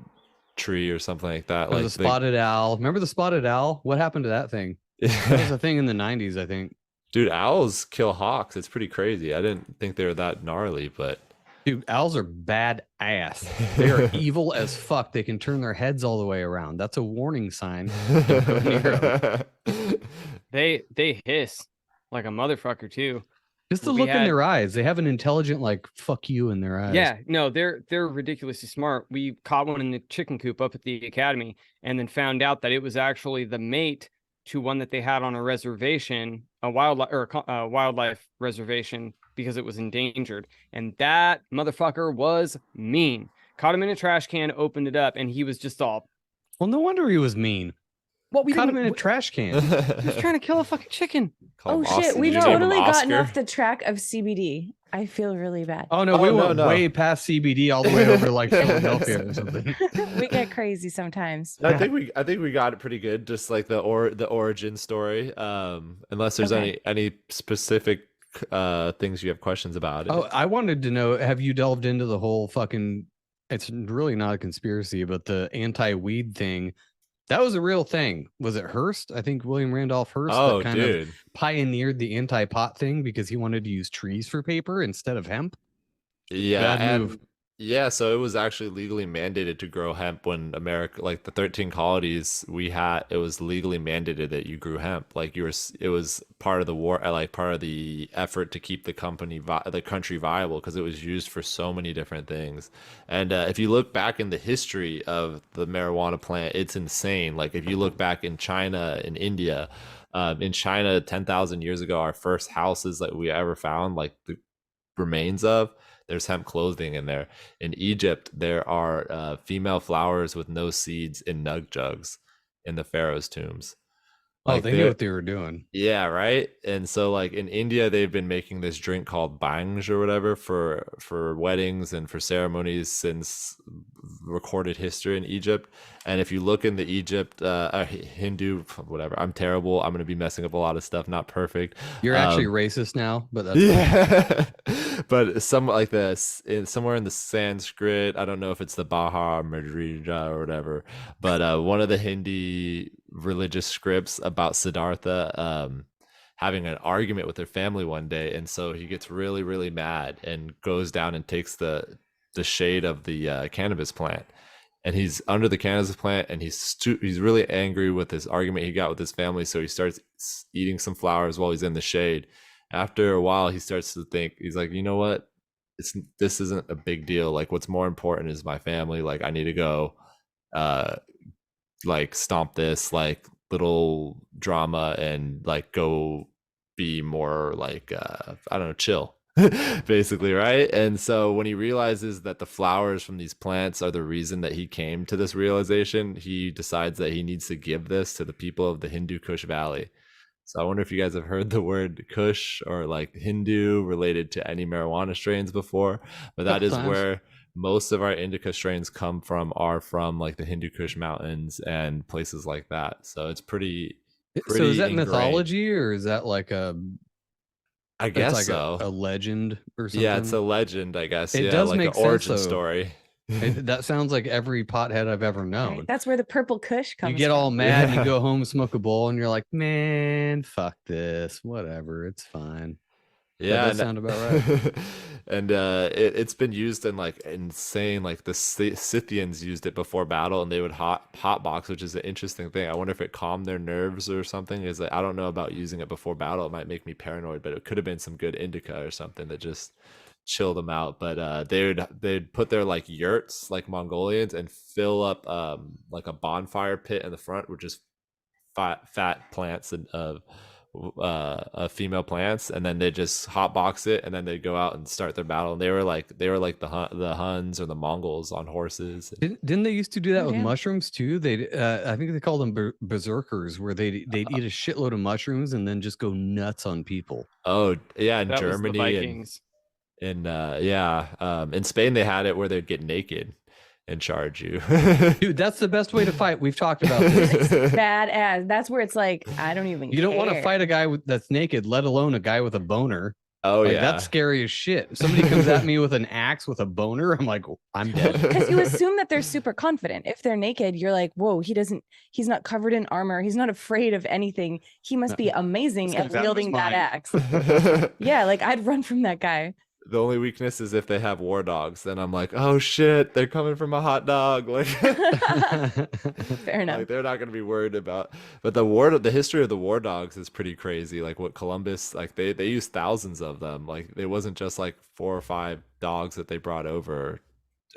tree or something like that. Or Like the spotted owl. Remember the spotted owl? What happened to that thing? That was a thing in the 90s, I think. dude, owls kill hawks. It's pretty crazy. I didn't think they were that gnarly, but Dude, owls are bad ass. They are evil as fuck. They can turn their heads all the way around. That's a warning sign. Don't go near 'em. They hiss like a motherfucker too. Just the We look in had- their eyes. They have an intelligent, like, fuck you in their eyes. Yeah, no, they're ridiculously smart. We caught one in the chicken coop up at the academy, and then found out that it was actually the mate to one that they had on a reservation, a wildlife reservation, because it was endangered. And that motherfucker was mean. Caught him in a trash can, opened it up, and he was just all, Well, no wonder he was mean. "What we Caught him didn't- in a trash can. He was trying to kill a fucking chicken." Call Oh him shit, Austin. we Did you name him totally gotten Oscar? off the track of CBD. I feel really bad. Oh no, Oh, we no, went no. way past CBD all the way over to like Philadelphia or something. We get crazy sometimes. I think we got it pretty good. Just like the origin story. Unless there's Okay. any specific things you have questions about it. Oh, I wanted to know, have you delved into the whole fucking, it's really not a conspiracy, but the anti-weed thing? That was a real thing. Was it Hearst? I think William Randolph Hearst Oh, that kind of dude. pioneered the anti-pot thing because he wanted to use trees for paper instead of hemp. Yeah, Bad and move. yeah, so it was actually legally mandated to grow hemp when America, like the 13 colonies we had, it was legally mandated that you grew hemp. Like it was part of the war, like part of the effort to keep the country viable because it was used for so many different things. And if you look back in the history of the marijuana plant, it's insane. Like if you look back in China, in India, in China 10,000 years ago, our first houses that we ever found, like the remains of, there's hemp clothing in there. In Egypt, there are female flowers with no seeds in nug jugs in the pharaoh's tombs. Oh, they knew what they were doing. Yeah, right. And so, like in India, they've been making this drink called banj or whatever for weddings and for ceremonies since recorded history in Egypt. And if you look in the Egypt Hindu, whatever, I'm terrible. I'm gonna be messing up a lot of stuff. Not perfect. You're actually racist now, but that's Yeah. But some like this somewhere in the Sanskrit, I don't know if it's the Baha Madrija or whatever, but one of the Hindi religious scripts about Siddhartha having an argument with their family one day, and so he gets really, really mad and goes down and takes the shade of the cannabis plant, and he's under the cannabis plant, and he's really angry with this argument he got with his family, so he starts eating some flowers while he's in the shade. After a while, he starts to think, he's like, you know what, this isn't a big deal. Like what's more important is my family. Like I need to go like stomp this like little drama and like go be more like I don't know, chill basically, right? And so when he realizes that the flowers from these plants are the reason that he came to this realization, he decides that he needs to give this to the people of the Hindu Kush Valley. So I wonder if you guys have heard the word Kush or like Hindu related to any marijuana strains before, but that is Sometimes. where most of our indica strains are from like the Hindu Kush mountains and places like that. So it's pretty so is that ingrained. mythology or is that like I it's guess like so. a legend or something? Yeah, it's a legend, I guess. It Yeah, does like make an sense, origin though. story. That sounds like every pothead I've ever known. Right? That's where the purple kush comes You get from. all mad and Yeah. you go home, smoke a bowl, and you're like, man, fuck this. Whatever. It's fine. Yeah, That does sound about right. And it's been used in like insane, like the Scythians used it before battle, and they would hotbox, which is an interesting thing. I wonder if it calmed their nerves or something. Is like, I don't know about using it before battle. It might make me paranoid, but it could have been some good indica or something that just chill them out. But they'd put their like yurts like Mongolians and fill up like a bonfire pit in the front with just fat plants and female plants, and then they just hotbox it, and then they go out and start their battle. And they were like the Huns or the Mongols on horses. Didn't they used to do that Oh, with yeah. mushrooms too? They, I think they called them berserkers, where they'd eat a shitload of mushrooms and then just go nuts on people. Oh yeah, in That was the Germany and Vikings. in Spain they had it where they'd get naked and charge you. Dude, that's the best way to fight. We've talked about this. It's badass. That's where it's like, I don't even You don't want to care. fight a guy that's naked, let alone a guy with a boner. Oh Like, yeah, that's scary as shit. If somebody comes at me with an axe with a boner, I'm like, I'm dead. Because you assume that they're super confident. If they're naked, you're like, whoa, he's not covered in armor. He's not afraid of anything. He must be amazing This at guy's out of his wielding that mind. axe. Yeah, like I'd run from that guy. The only weakness is if they have war dogs. Then I'm like, oh shit, they're coming from a hot dog. Like, Fair enough. like they're not gonna be worried about. But the history of the war dogs is pretty crazy. Like what Columbus, like they used thousands of them. Like it wasn't just like 4 or 5 dogs that they brought over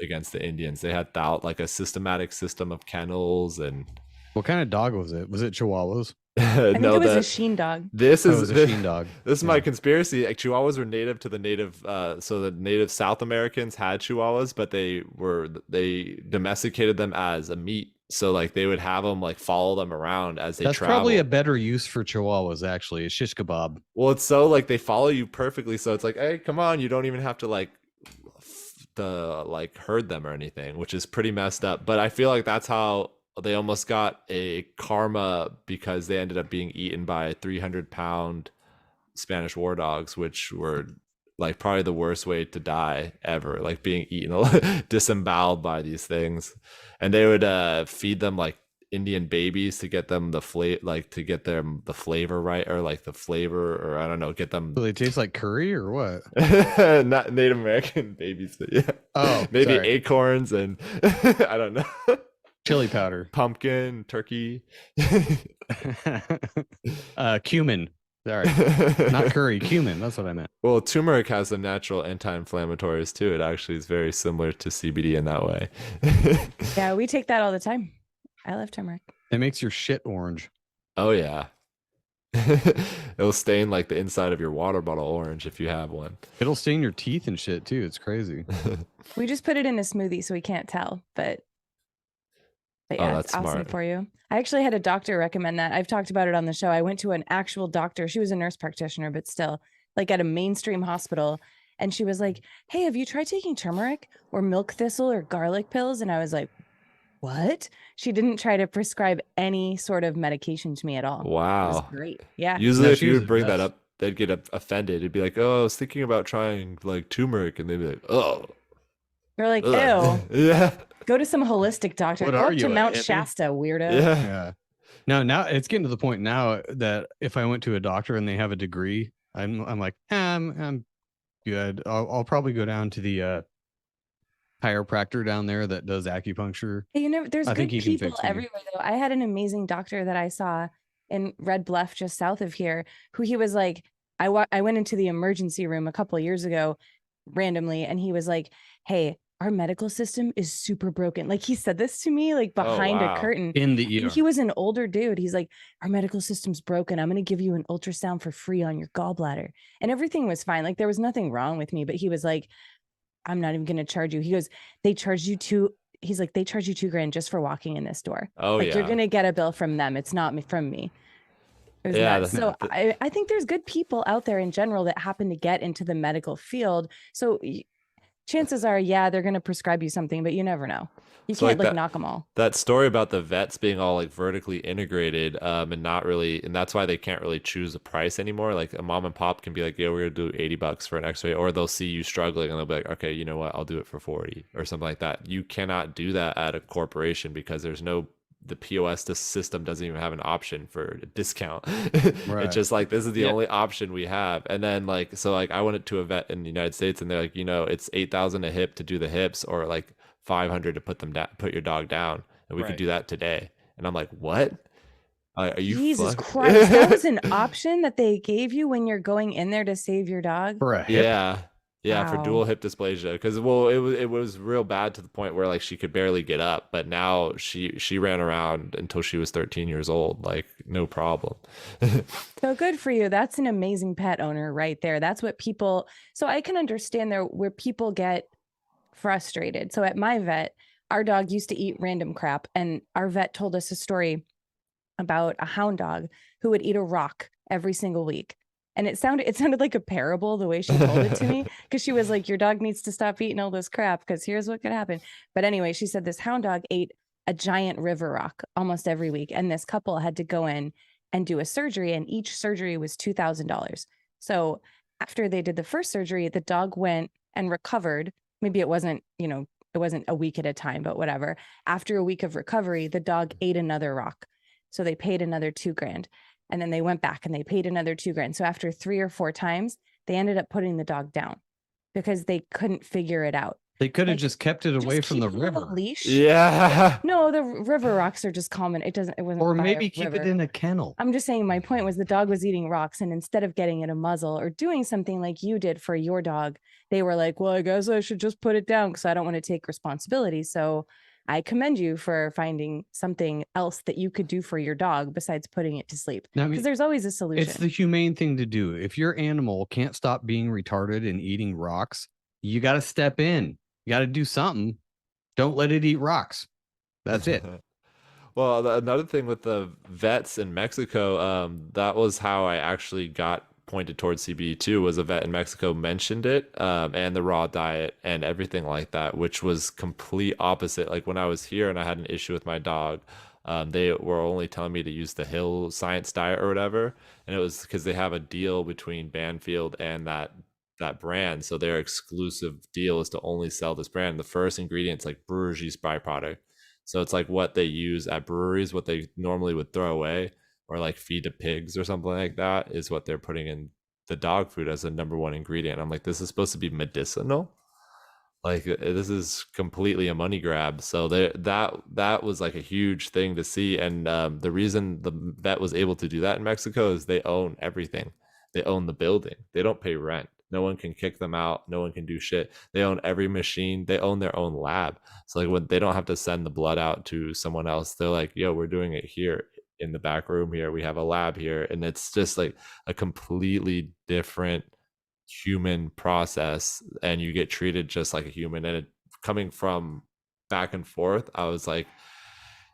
against the Indians. They had like a systematic system of kennels and. What kind of dog was it? Was it Chihuahuas? I think No, it was a that sheen dog. this Oh, it is was a sheen dog. This is Yeah. my conspiracy. Like, Chihuahuas were native to the native, so the native South Americans had Chihuahuas, but they domesticated them as a meat. So like they would have them like follow them around as they That's travel. probably a better use for Chihuahuas, actually. A shish kebab. Well, it's so like they follow you perfectly. So it's like, hey, come on, you don't even have to like herd them or anything, which is pretty messed up. But I feel like that's how they almost got a karma because they ended up being eaten by 300-pound Spanish war dogs, which were like probably the worst way to die ever, like being eaten, disemboweled by these things. And they would feed them like Indian babies to get them the flavor right, or like the flavor, or I don't know, get them. Do they taste like curry or what? Not Native American babies, but yeah. Oh, maybe sorry. Acorns and I don't know. Chili powder. Pumpkin, turkey. Cumin. Sorry. Not curry, cumin. That's what I meant. Well, turmeric has some natural anti-inflammatories too. It actually is very similar to CBD in that way. Yeah, we take that all the time. I love turmeric. It makes your shit orange. Oh yeah. It'll stain like the inside of your water bottle orange if you have one. It'll stain your teeth and shit too. It's crazy. We just put it in a smoothie, so we can't tell. But Oh, yeah, that's it's awesome smart. for you. I actually had a doctor recommend that. I've talked about it on the show. I went to an actual doctor. She was a nurse practitioner, but still, like at a mainstream hospital. And she was like, hey, have you tried taking turmeric or milk thistle or garlic pills? And I was like, what? She didn't try to prescribe any sort of medication to me at all. It was Wow. great. Yeah. Usually No, if she you was would the bring that best. up, they'd get offended. It'd be like, oh, I was thinking about trying like turmeric, and they'd be like, oh. You're like, ugh." ew. Yeah. Go to some holistic doctor. What Go are up to you, a Mount hippie? Shasta, weirdo. Yeah. Yeah. No, now it's getting to the point now that if I went to a doctor and they have a degree, I'm like, I'm good. I'll probably go down to the chiropractor down there that does acupuncture. Hey, there's I good think he can people fix me. everywhere though. I had an amazing doctor that I saw in Red Bluff, just south of here, who he was like, I went into the emergency room a couple of years ago randomly, and he was like, hey, our medical system is super broken. Like he said this to me, like behind wow. a curtain. In the ER. And he was an older dude. He's like, our medical system's broken. I'm going to give you an ultrasound for free on your gallbladder. And everything was fine. Like there was nothing wrong with me, but he was like, I'm not even going to charge you. He goes, they charged you he's like, they charge you $2,000 just for walking in this door. Oh Like yeah. you're going to get a bill from them. It's not from me. It was Yeah, nuts. So I think there's good people out there in general that happen to get into the medical field. So chances are, yeah, they're going to prescribe you something, but you never know. You So, can't like, like knock them all. That story about the vets being all like vertically integrated, and not really, and that's why they can't really choose a price anymore. Like a mom and pop can be like, yeah, we're gonna do $80 for an x-ray, or they'll see you struggling and they'll be like, okay, you know what, I'll do it for 40 or something like that. You cannot do that at a corporation because the POS system doesn't even have an option for a discount. Right. It's just like, this is the Yeah. only option we have. And then like, so like I went to a vet in the United States and they're like, it's $8,000 a hip to do the hips, or like $500 to put your dog down, and we could Right. do that today. And I'm like, what? Are you Jesus fuck- Christ. That was an option that they gave you when you're going in there to save your dog. For a hip. Yeah, for Wow. dual hip dysplasia, because it was real bad to the point where like she could barely get up, but now she ran around until she was 13 years old, like no problem. So good for you. That's an amazing pet owner right there. That's what people, so I can understand there where people get frustrated. So at my vet, our dog used to eat random crap, and our vet told us a story about a hound dog who would eat a rock every single week. And it sounded like a parable the way she told it to me, because she was like, your dog needs to stop eating all this crap because here's what could happen. But anyway, she said this hound dog ate a giant river rock almost every week. And this couple had to go in and do a surgery, and each surgery was $2,000. So after they did the first surgery, the dog went and recovered. Maybe it wasn't a week at a time, but whatever. After a week of recovery, the dog ate another rock. So they paid another $2,000. And then they went back and they paid another $2,000. So after 3 or 4 times, they ended up putting the dog down because they couldn't figure it out. They could have Like, just kept it away from the keep it on a river. leash. Yeah. No, the river rocks are just common. It wasn't. Or by a maybe keep it river. in a kennel. I'm just saying, my point was the dog was eating rocks, and instead of getting it a muzzle or doing something like you did for your dog, they were like, well, I guess I should just put it down because I don't want to take responsibility. So I commend you for finding something else that you could do for your dog besides putting it to sleep. Now, I Because mean, there's always a solution. it's the humane thing to do. If your animal can't stop being retarded and eating rocks, you got to step in. You got to do something. Don't let it eat rocks. That's it. Well, another thing with the vets in Mexico, that was how I actually got pointed towards CBD2, was a vet in Mexico mentioned it, and the raw diet and everything like that, which was complete opposite. Like when I was here and I had an issue with my dog, they were only telling me to use the Hill Science diet or whatever, and it was because they have a deal between Banfield and that brand, so their exclusive deal is to only sell this brand. The first ingredient's like brewer's yeast byproduct, so it's like what they use at breweries, what they normally would throw away or like feed to pigs or something like that, is what they're putting in the dog food as a number one ingredient. I'm like, this is supposed to be medicinal, like this is completely a money grab. So that was like a huge thing to see. And the reason the vet was able to do that in Mexico is they own everything. They own the building, they don't pay rent, no one can kick them out, no one can do shit. They own every machine, they own their own lab. So like when they don't have to send the blood out to someone else, they're like, yo, we're doing it here in the back room here, we have a lab here. And it's just like a completely different human process, and you get treated just like a human. And coming from back and forth, I was like,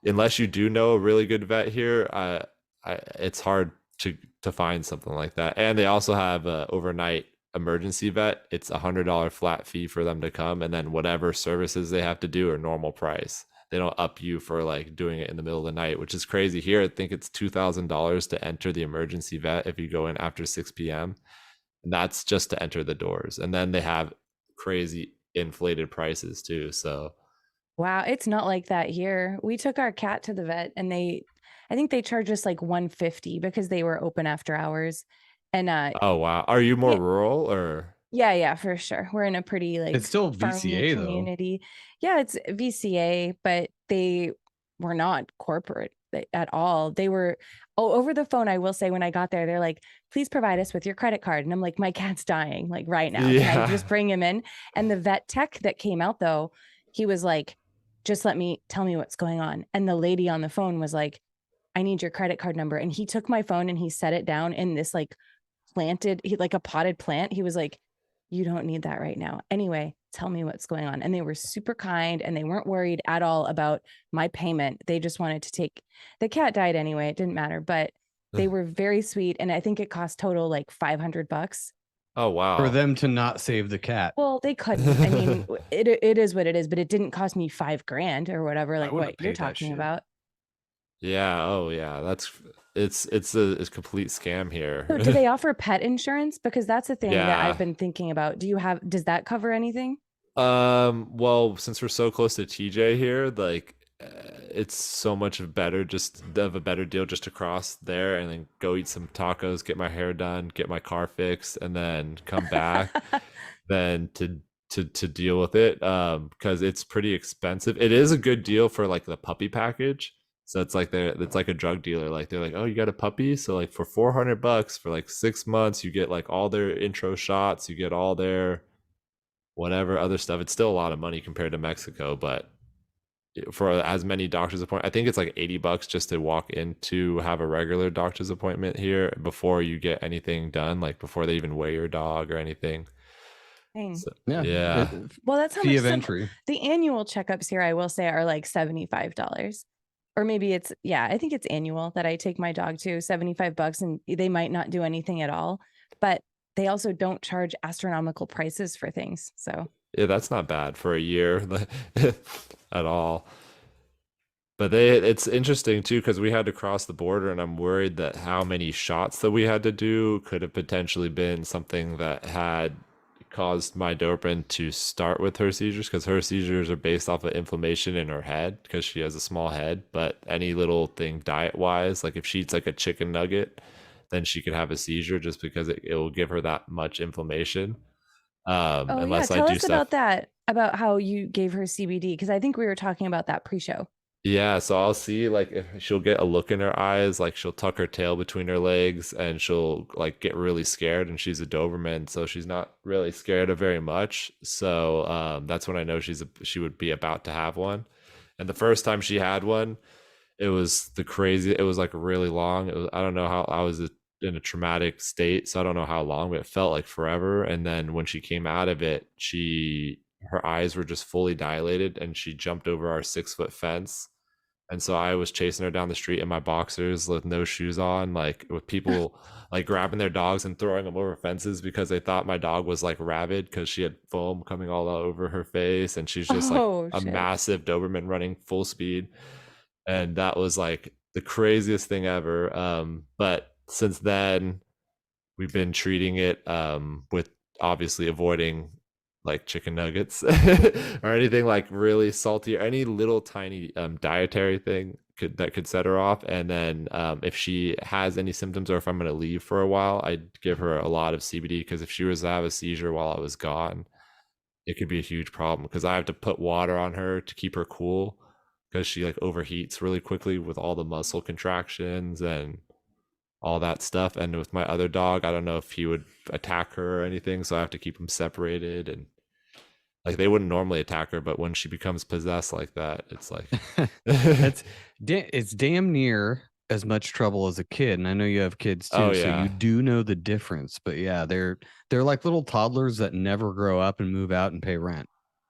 unless you do know a really good vet here, it's hard to find something like that. And they also have a overnight emergency vet. It's $100 flat fee for them to come, and then whatever services they have to do are normal price. They don't up you for like doing it in the middle of the night, which is crazy. Here I think it's $2,000 to enter the emergency vet if you go in after 6 p.m. and that's just to enter the doors. And then they have crazy inflated prices too. So Wow, it's not like that here. We took our cat to the vet, and I think they charged us like $150 because they were open after hours. And oh wow, are you more Yeah. rural or? yeah, for sure. We're in a pretty like It's still farming VCA though. community. Yeah, it's VCA, but they were not corporate at all. They were over the phone. I will say, when I got there, they're like, please provide us with your credit card. And I'm like, my cat's dying like right now. Can Yeah. I just bring him in? And the vet tech that came out though, he was like, just tell me what's going on. And the lady on the phone was like, I need your credit card number. And he took my phone and he set it down in this like like a potted plant. He was like, you don't need that right now. Anyway, tell me what's going on. And they were super kind, and they weren't worried at all about my payment. They just wanted to take the cat died anyway. It didn't matter, but they were very sweet. And I think it cost total like $500. Oh wow. For them to not save the cat. Well, they couldn't. I mean, it is what it is, but it didn't cost me $5,000 or whatever, like would've what you're paid that talking shit. about. Yeah. Oh yeah. It's a complete scam here. So do they offer pet insurance? Because that's a thing that Yeah. I've been thinking about. Does that cover anything? Well, since we're so close to TJ here, like it's so much better, just of a better deal just to cross there and then go eat some tacos, get my hair done, get my car fixed, and then come back than to deal with it. Because it's pretty expensive. It is a good deal for like the puppy package. So it's like a drug dealer. Like they're like, oh, you got a puppy? So like for $400 for like 6 months, you get like all their intro shots, you get all their whatever other stuff. It's still a lot of money compared to Mexico, but for as many doctor's appointments, I think it's like $80 just to walk in to have a regular doctor's appointment here before you get anything done, like before they even weigh your dog or anything. Dang. So, Yeah. yeah. Well, that's how Fee much of entry. the annual checkups here, I will say, are like $75. Or maybe I think it's annual that I take my dog to, $75, and they might not do anything at all. but they also don't charge astronomical prices for things. So Yeah, that's not bad for a year at all. But it's interesting too because we had to cross the border, and I'm worried that how many shots that we had to do could have potentially been something that had caused my Doberman to start with her seizures, because her seizures are based off of inflammation in her head because she has a small head. But any little thing diet wise, like if she eats like a chicken nugget, then she could have a seizure just because it will give her that much inflammation. oh yeah, Unless I tell do us stuff. about that, about how you gave her CBD, because I think we were talking about that pre-show. Yeah, so I'll see like if she'll get a look in her eyes, like she'll tuck her tail between her legs and she'll like get really scared, and she's a Doberman, so she's not really scared of very much. So that's when I know she would be about to have one. And the first time she had one, it was it was like really long. It was, I don't know how I was in a traumatic state, so I don't know how long, but it felt like forever. And then when she came out of it, her eyes were just fully dilated and she jumped over our 6-foot fence. And so I was chasing her down the street in my boxers with no shoes on, like with people like grabbing their dogs and throwing them over fences because they thought my dog was like rabid because she had foam coming all over her face, and she's just like a Shit. massive Doberman running full speed. And that was like the craziest thing ever. But since then, we've been treating it with obviously avoiding like chicken nuggets or anything like really salty or any little tiny dietary thing that could set her off. And then if she has any symptoms or if I'm going to leave for a while, I'd give her a lot of CBD, because if she was to have a seizure while I was gone, it could be a huge problem because I have to put water on her to keep her cool, because she like overheats really quickly with all the muscle contractions and all that stuff. And with my other dog, I don't know if he would attack her or anything, so I have to keep them separated. And like they wouldn't normally attack her, but when she becomes possessed like that, it's like it's damn near as much trouble as a kid. And I know you have kids too, Oh, so yeah. you do know the difference. But yeah, they're like little toddlers that never grow up and move out and pay rent.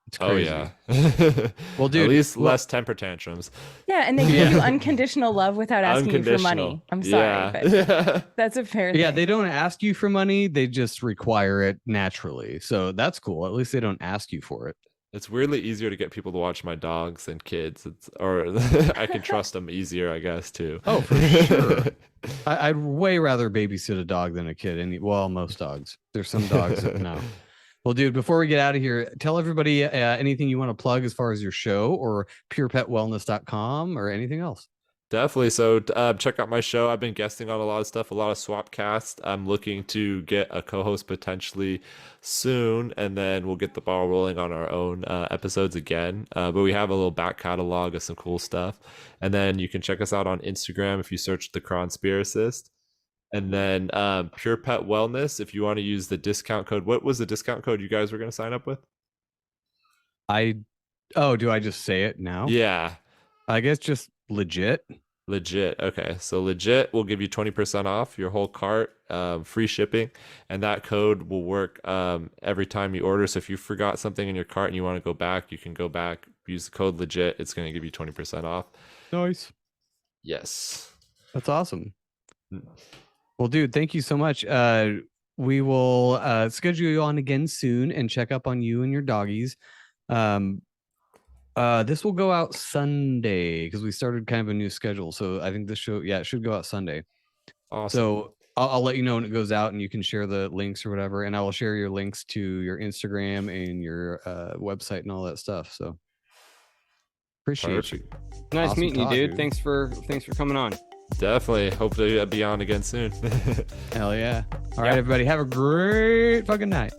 It's crazy. Oh yeah. Well, dude, at least less temper tantrums. Yeah, and they give you unconditional love without asking you for money. Unconditional. I'm sorry, Yeah. but that's a fair thing. Yeah, they don't ask you for money. They just require it naturally. So that's cool. At least they don't ask you for it. It's weirdly easier to get people to watch my dogs than kids. Or I can trust them easier, I guess, too. Oh, for sure. I'd way rather babysit a dog than a kid. Well, most dogs. There's some dogs that no. Well, dude, before we get out of here, tell everybody anything you want to plug as far as your show or purepetwellness.com or anything else. Definitely. So check out my show. I've been guesting on a lot of stuff, a lot of Swapcast. I'm looking to get a co-host potentially soon, and then we'll get the ball rolling on our own episodes again. But we have a little back catalog of some cool stuff. And then you can check us out on Instagram if you search The Chronspiracies. And then Pure Pet Wellness, if you want to use the discount code. What was the discount code you guys were going to sign up with? Do I just say it now? Yeah. I guess just legit. Okay, so legit will give you 20% off your whole cart, free shipping, and that code will work every time you order. So if you forgot something in your cart and you want to go back, you can go back, use the code legit. It's going to give you 20% off. Nice. Yes. That's awesome. Well, dude, thank you so much. We will schedule you on again soon and check up on you and your doggies. This will go out Sunday because we started kind of a new schedule. So I think this show, it should go out Sunday. Awesome. So I'll let you know when it goes out, and you can share the links or whatever. And I will share your links to your Instagram and your website and all that stuff. So appreciate you. Nice Awesome meeting you, talk, dude. dude. Thanks for coming on. Definitely. Hopefully I'll be on again soon. Hell yeah. All right, everybody. Have a great fucking night.